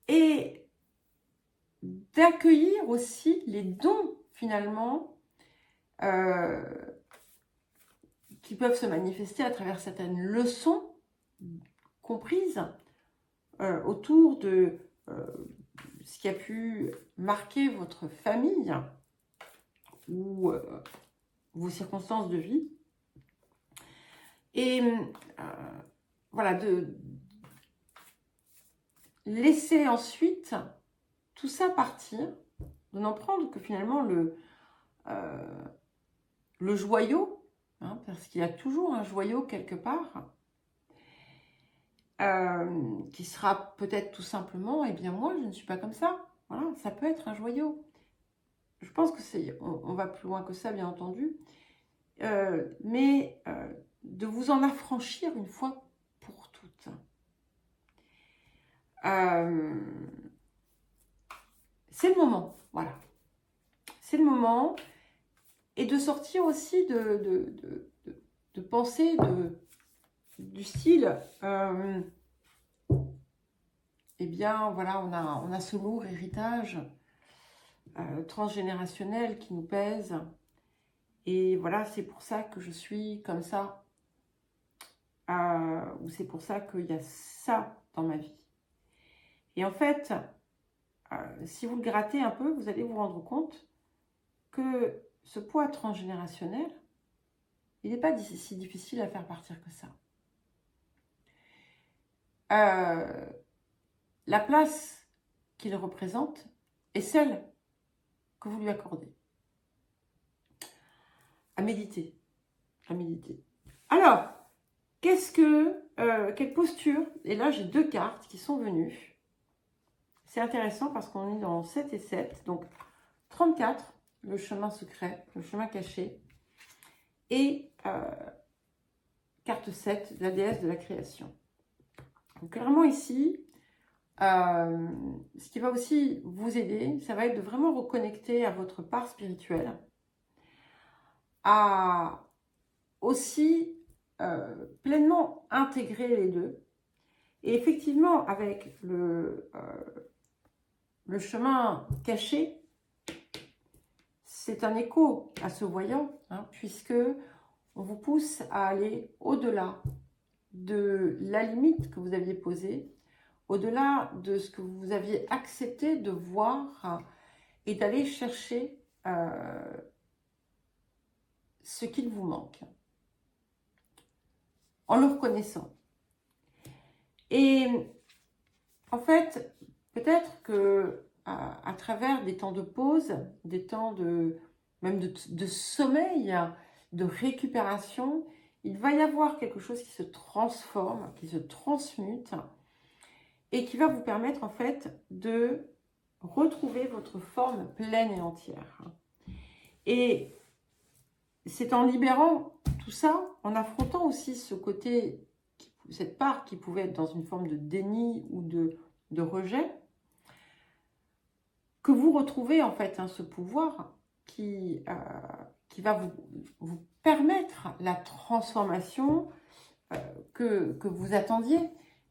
et d'accueillir aussi les dons finalement qui peuvent se manifester à travers certaines leçons comprises autour de ce qui a pu marquer votre famille ou vos circonstances de vie. Et voilà, de laisser ensuite tout ça partir, de n'en prendre que finalement le joyau, hein, parce qu'il y a toujours un joyau quelque part, qui sera peut-être tout simplement, eh bien moi je ne suis pas comme ça. Voilà, ça peut être un joyau. Je pense que c'est, on va plus loin que ça bien entendu, mais de vous en affranchir une fois pour toutes. C'est le moment, voilà. C'est le moment. Et de sortir aussi de pensées du style, eh bien, voilà, on a ce lourd héritage transgénérationnel qui nous pèse. Et voilà, c'est pour ça que je suis comme ça. Ou c'est pour ça qu'il y a ça dans ma vie. Et en fait, si vous le grattez un peu, vous allez vous rendre compte que ce poids transgénérationnel, il n'est pas si difficile à faire partir que ça. La place qu'il représente est celle que vous lui accordez. À méditer. À méditer. Alors, quelle posture? Et là, j'ai 2 cartes qui sont venues. C'est intéressant parce qu'on est dans 7 et 7. Donc, 34, le chemin secret, le chemin caché. Et carte 7, la déesse de la création. Donc, clairement ici, ce qui va aussi vous aider, ça va être de vraiment reconnecter à votre part spirituelle, à aussi pleinement intégrer les deux. Et effectivement, avec le chemin caché, c'est un écho à ce voyant, hein, puisque on vous pousse à aller au-delà de la limite que vous aviez posée, au-delà de ce que vous aviez accepté de voir et d'aller chercher ce qu'il vous manque, en le reconnaissant. Et en fait, peut-être que à travers des temps de pause, des temps même de sommeil, de récupération, il va y avoir quelque chose qui se transforme, qui se transmute et qui va vous permettre en fait de retrouver votre forme pleine et entière. Et c'est en libérant tout ça, en affrontant aussi ce côté, cette part qui pouvait être dans une forme de déni ou de rejet, que vous retrouvez en fait ce pouvoir qui va vous permettre la transformation que vous attendiez,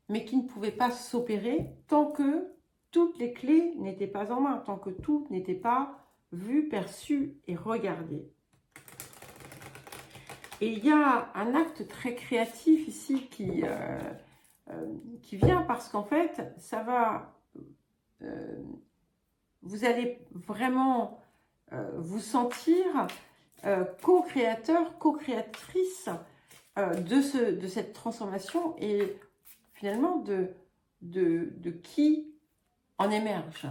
mais qui ne pouvait pas s'opérer tant que toutes les clés n'étaient pas en main, tant que tout n'était pas vu, perçu et regardé. Et il y a un acte très créatif ici qui vient parce qu'en fait, ça va... vous allez vraiment vous sentir co-créateur, co-créatrice de cette transformation et finalement de qui en émerge.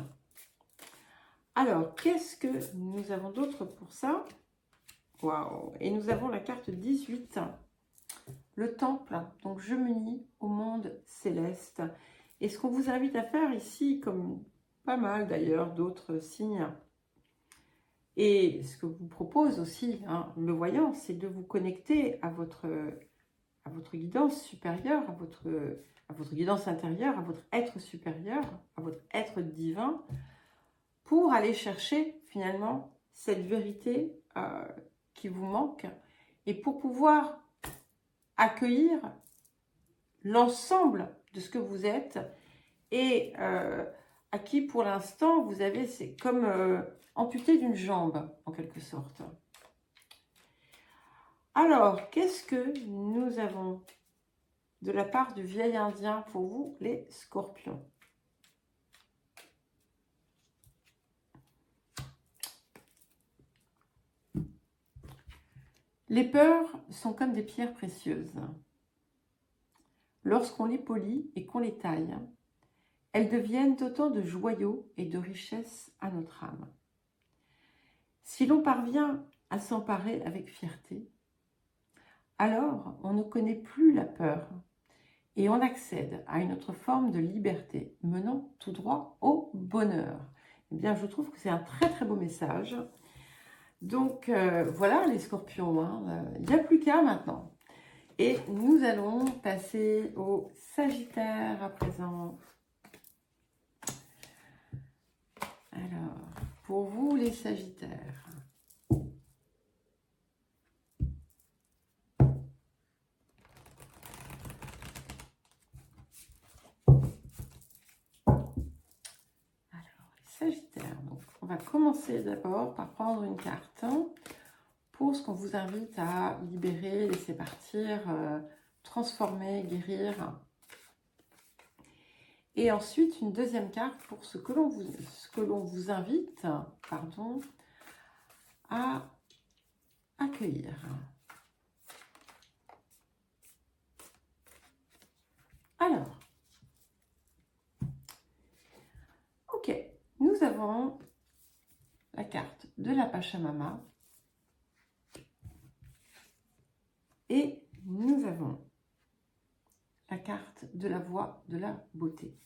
Alors, qu'est-ce que nous avons d'autre pour ça? Waouh! Et nous avons la carte 18, le temple. Donc, je m'unis au monde céleste. Et ce qu'on vous invite à faire ici, comme pas mal d'ailleurs d'autres signes, et ce que vous propose aussi, hein, le voyant, c'est de vous connecter à votre guidance supérieure, à votre guidance intérieure, à votre être supérieur, à votre être divin, pour aller chercher finalement cette vérité qui vous manque et pour pouvoir accueillir l'ensemble de ce que vous êtes et à qui pour l'instant vous avez, c'est comme amputé d'une jambe en quelque sorte. Alors, qu'est-ce que nous avons de la part du vieil indien pour vous, les scorpions. Les peurs sont comme des pierres précieuses. Lorsqu'on les polit et qu'on les taille, elles deviennent autant de joyaux et de richesses à notre âme. Si l'on parvient à s'emparer avec fierté, alors on ne connaît plus la peur et on accède à une autre forme de liberté, menant tout droit au bonheur. Eh bien, je trouve que c'est un très très beau message. Donc voilà les scorpions, hein, il n'y a plus qu'à maintenant. Et nous allons passer au Sagittaire à présent. Alors, pour vous les Sagittaires. Sagittaire, donc on va commencer d'abord par prendre une carte pour ce qu'on vous invite à libérer, laisser partir, transformer, guérir. Et ensuite une deuxième carte pour ce que l'on vous invite, pardon, à accueillir. Alors, ok. Nous avons la carte de la Pachamama et nous avons la carte de la voie de la beauté.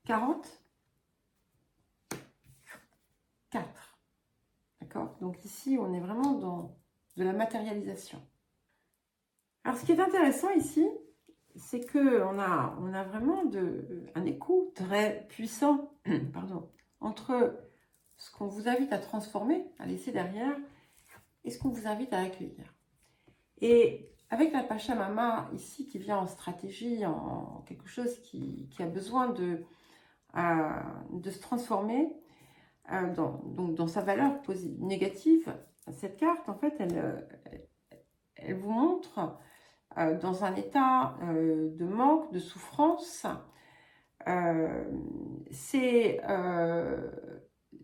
40, 4. D'accord? Donc ici, on est vraiment dans de la matérialisation. Alors, ce qui est intéressant ici, c'est qu'on a vraiment un écho très puissant pardon, entre ce qu'on vous invite à transformer, à laisser derrière, et ce qu'on vous invite à accueillir. Et avec la Pachamama ici, qui vient en stratégie, en quelque chose qui a besoin de se transformer dans sa valeur négative, cette carte, en fait, elle vous montre dans un état de manque, de souffrance. C'est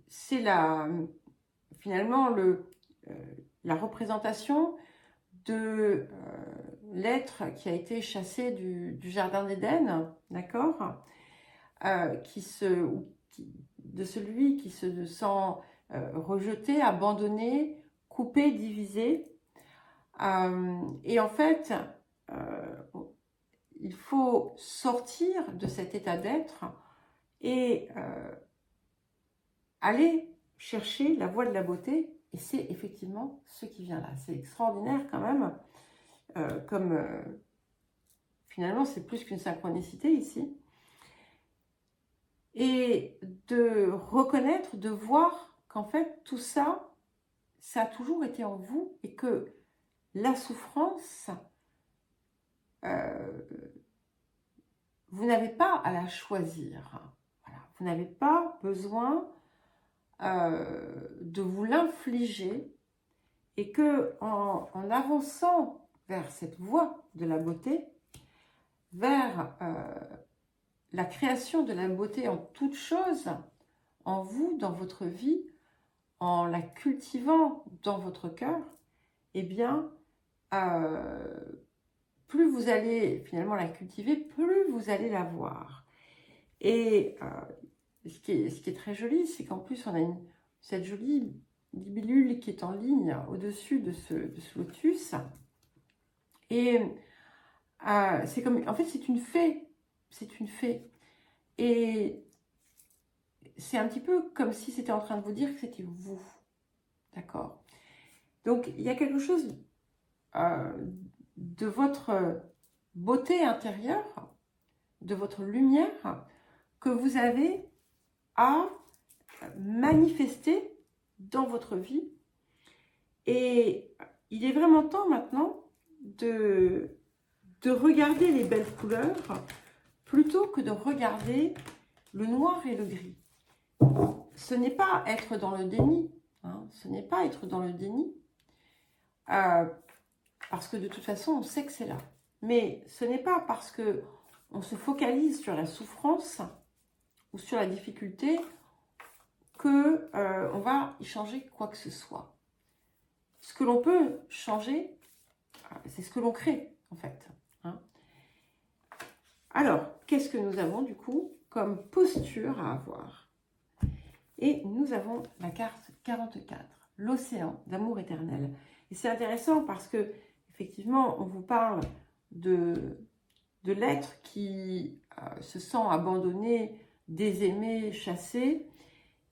finalement la représentation de l'être qui a été chassé du jardin d'Éden, d'accord, de celui qui se sent rejeté, abandonné, coupé, divisé. Et en fait, il faut sortir de cet état d'être et aller chercher la voie de la beauté. Et c'est effectivement ce qui vient là. C'est extraordinaire quand même. Finalement, c'est plus qu'une synchronicité ici. Et de reconnaître, de voir qu'en fait, tout ça, ça a toujours été en vous et que la souffrance, vous n'avez pas à la choisir. Voilà. Vous n'avez pas besoin de vous l'infliger et que en avançant vers cette voie de la beauté, vers la création de la beauté en toute chose, en vous, dans votre vie, en la cultivant dans votre cœur, eh bien, plus vous allez finalement la cultiver, plus vous allez la voir. Et ce qui est très joli, c'est qu'en plus, on a cette jolie libellule qui est en ligne au-dessus de ce lotus. Et c'est comme, en fait, c'est une fée. C'est une fée. Et c'est un petit peu comme si c'était en train de vous dire que c'était vous. D'accord? Donc, il y a quelque chose de votre beauté intérieure, de votre lumière, que vous avez à manifester dans votre vie. Et il est vraiment temps maintenant de regarder les belles couleurs plutôt que de regarder le noir et le gris. Ce n'est pas être dans le déni, hein, ce n'est pas être dans le déni, parce que de toute façon, on sait que c'est là. mais ce n'est pas parce que on se focalise sur la souffrance ou sur la difficulté que on va y changer quoi que ce soit. Ce que l'on peut changer, c'est ce que l'on crée, en fait. Hein. Alors, qu'est-ce que nous avons, du coup, comme posture à avoir? Et nous avons la carte 44, l'océan d'amour éternel. Et c'est intéressant parce que, effectivement, on vous parle de l'être qui se sent abandonné, désaimé, chassé.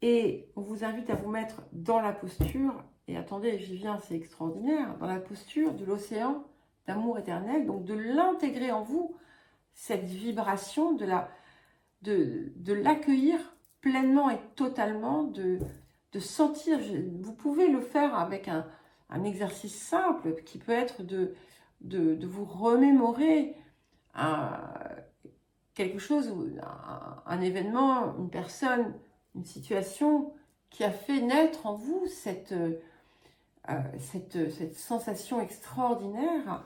Et on vous invite à vous mettre dans la posture, et attendez, j'y viens, c'est extraordinaire, dans la posture de l'océan d'amour éternel, donc de l'intégrer en vous, cette vibration, de l'accueillir pleinement et totalement, de sentir, vous pouvez le faire avec un exercice simple qui peut être de vous remémorer quelque chose, un événement, une personne, une situation qui a fait naître en vous cette sensation extraordinaire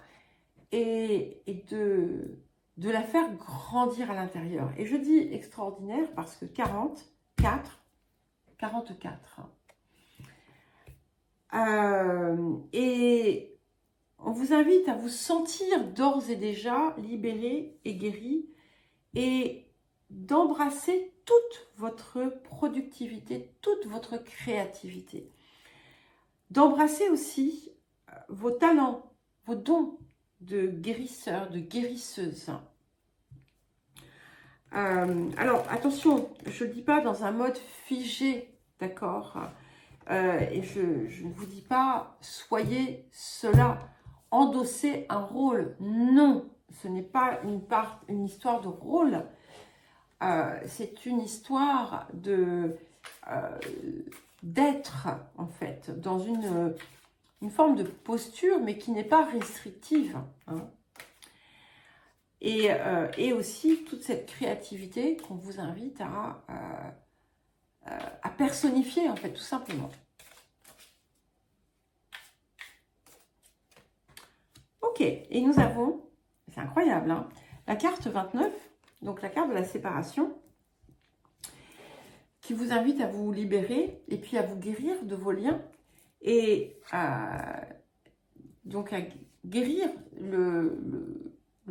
et de la faire grandir à l'intérieur. Et je dis extraordinaire parce que 44, et on vous invite à vous sentir d'ores et déjà libéré et guéri et d'embrasser toute votre productivité, toute votre créativité. D'embrasser aussi vos talents, vos dons de guérisseur, de guérisseuse. Alors, attention, je ne le dis pas dans un mode figé, d'accord, et je ne vous dis pas, soyez cela, endossez un rôle. Non, ce n'est pas une histoire de rôle, c'est une histoire d'être, en fait, dans une forme de posture, mais qui n'est pas restrictive. Hein. Et aussi toute cette créativité qu'on vous invite à personnifier, en fait, tout simplement. Ok, et nous avons, c'est incroyable, hein, la carte 29, donc la carte de la séparation, qui vous invite à vous libérer et puis à vous guérir de vos liens et donc à guérir le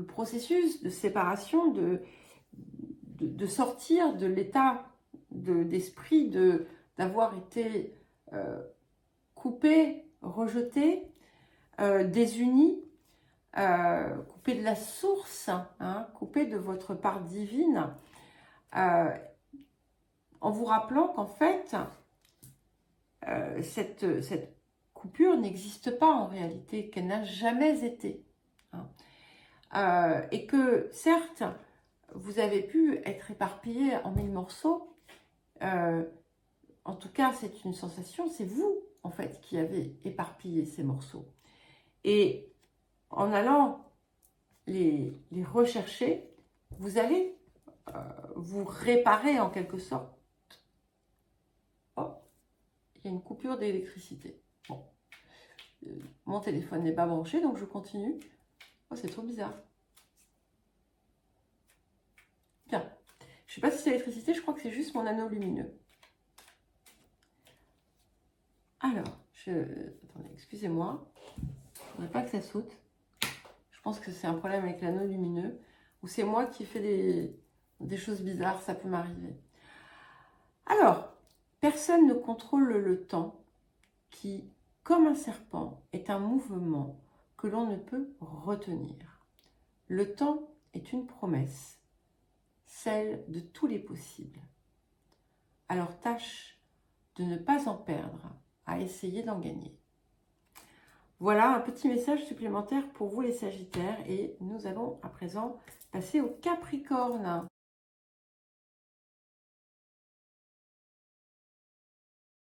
processus de séparation, de sortir de l'état d'esprit d'avoir été coupé, rejeté, désuni, coupé de la source, hein, coupé de votre part divine, en vous rappelant qu'en fait, cette coupure n'existe pas en réalité, qu'elle n'a jamais été. Hein. Et que certes, vous avez pu être éparpillé en 1000 morceaux, en tout cas c'est une sensation, c'est vous en fait qui avez éparpillé ces morceaux. Et en allant les rechercher, vous allez vous réparer en quelque sorte. Oh, il y a une coupure d'électricité. Bon. Mon téléphone n'est pas branché, donc je continue. Oh, c'est trop bizarre. Bien. Je ne sais pas si c'est l'électricité, je crois que c'est juste mon anneau lumineux. Alors, attendez, excusez-moi. Je ne voudrais pas que ça saute. Je pense que c'est un problème avec l'anneau lumineux. Ou c'est moi qui fais des choses bizarres, ça peut m'arriver. Alors, personne ne contrôle le temps qui, comme un serpent, est un mouvement que l'on ne peut retenir. Le temps est une promesse, celle de tous les possibles. Alors tâche de ne pas en perdre, à essayer d'en gagner. Voilà un petit message supplémentaire pour vous les Sagittaires et nous allons à présent passer au Capricorne.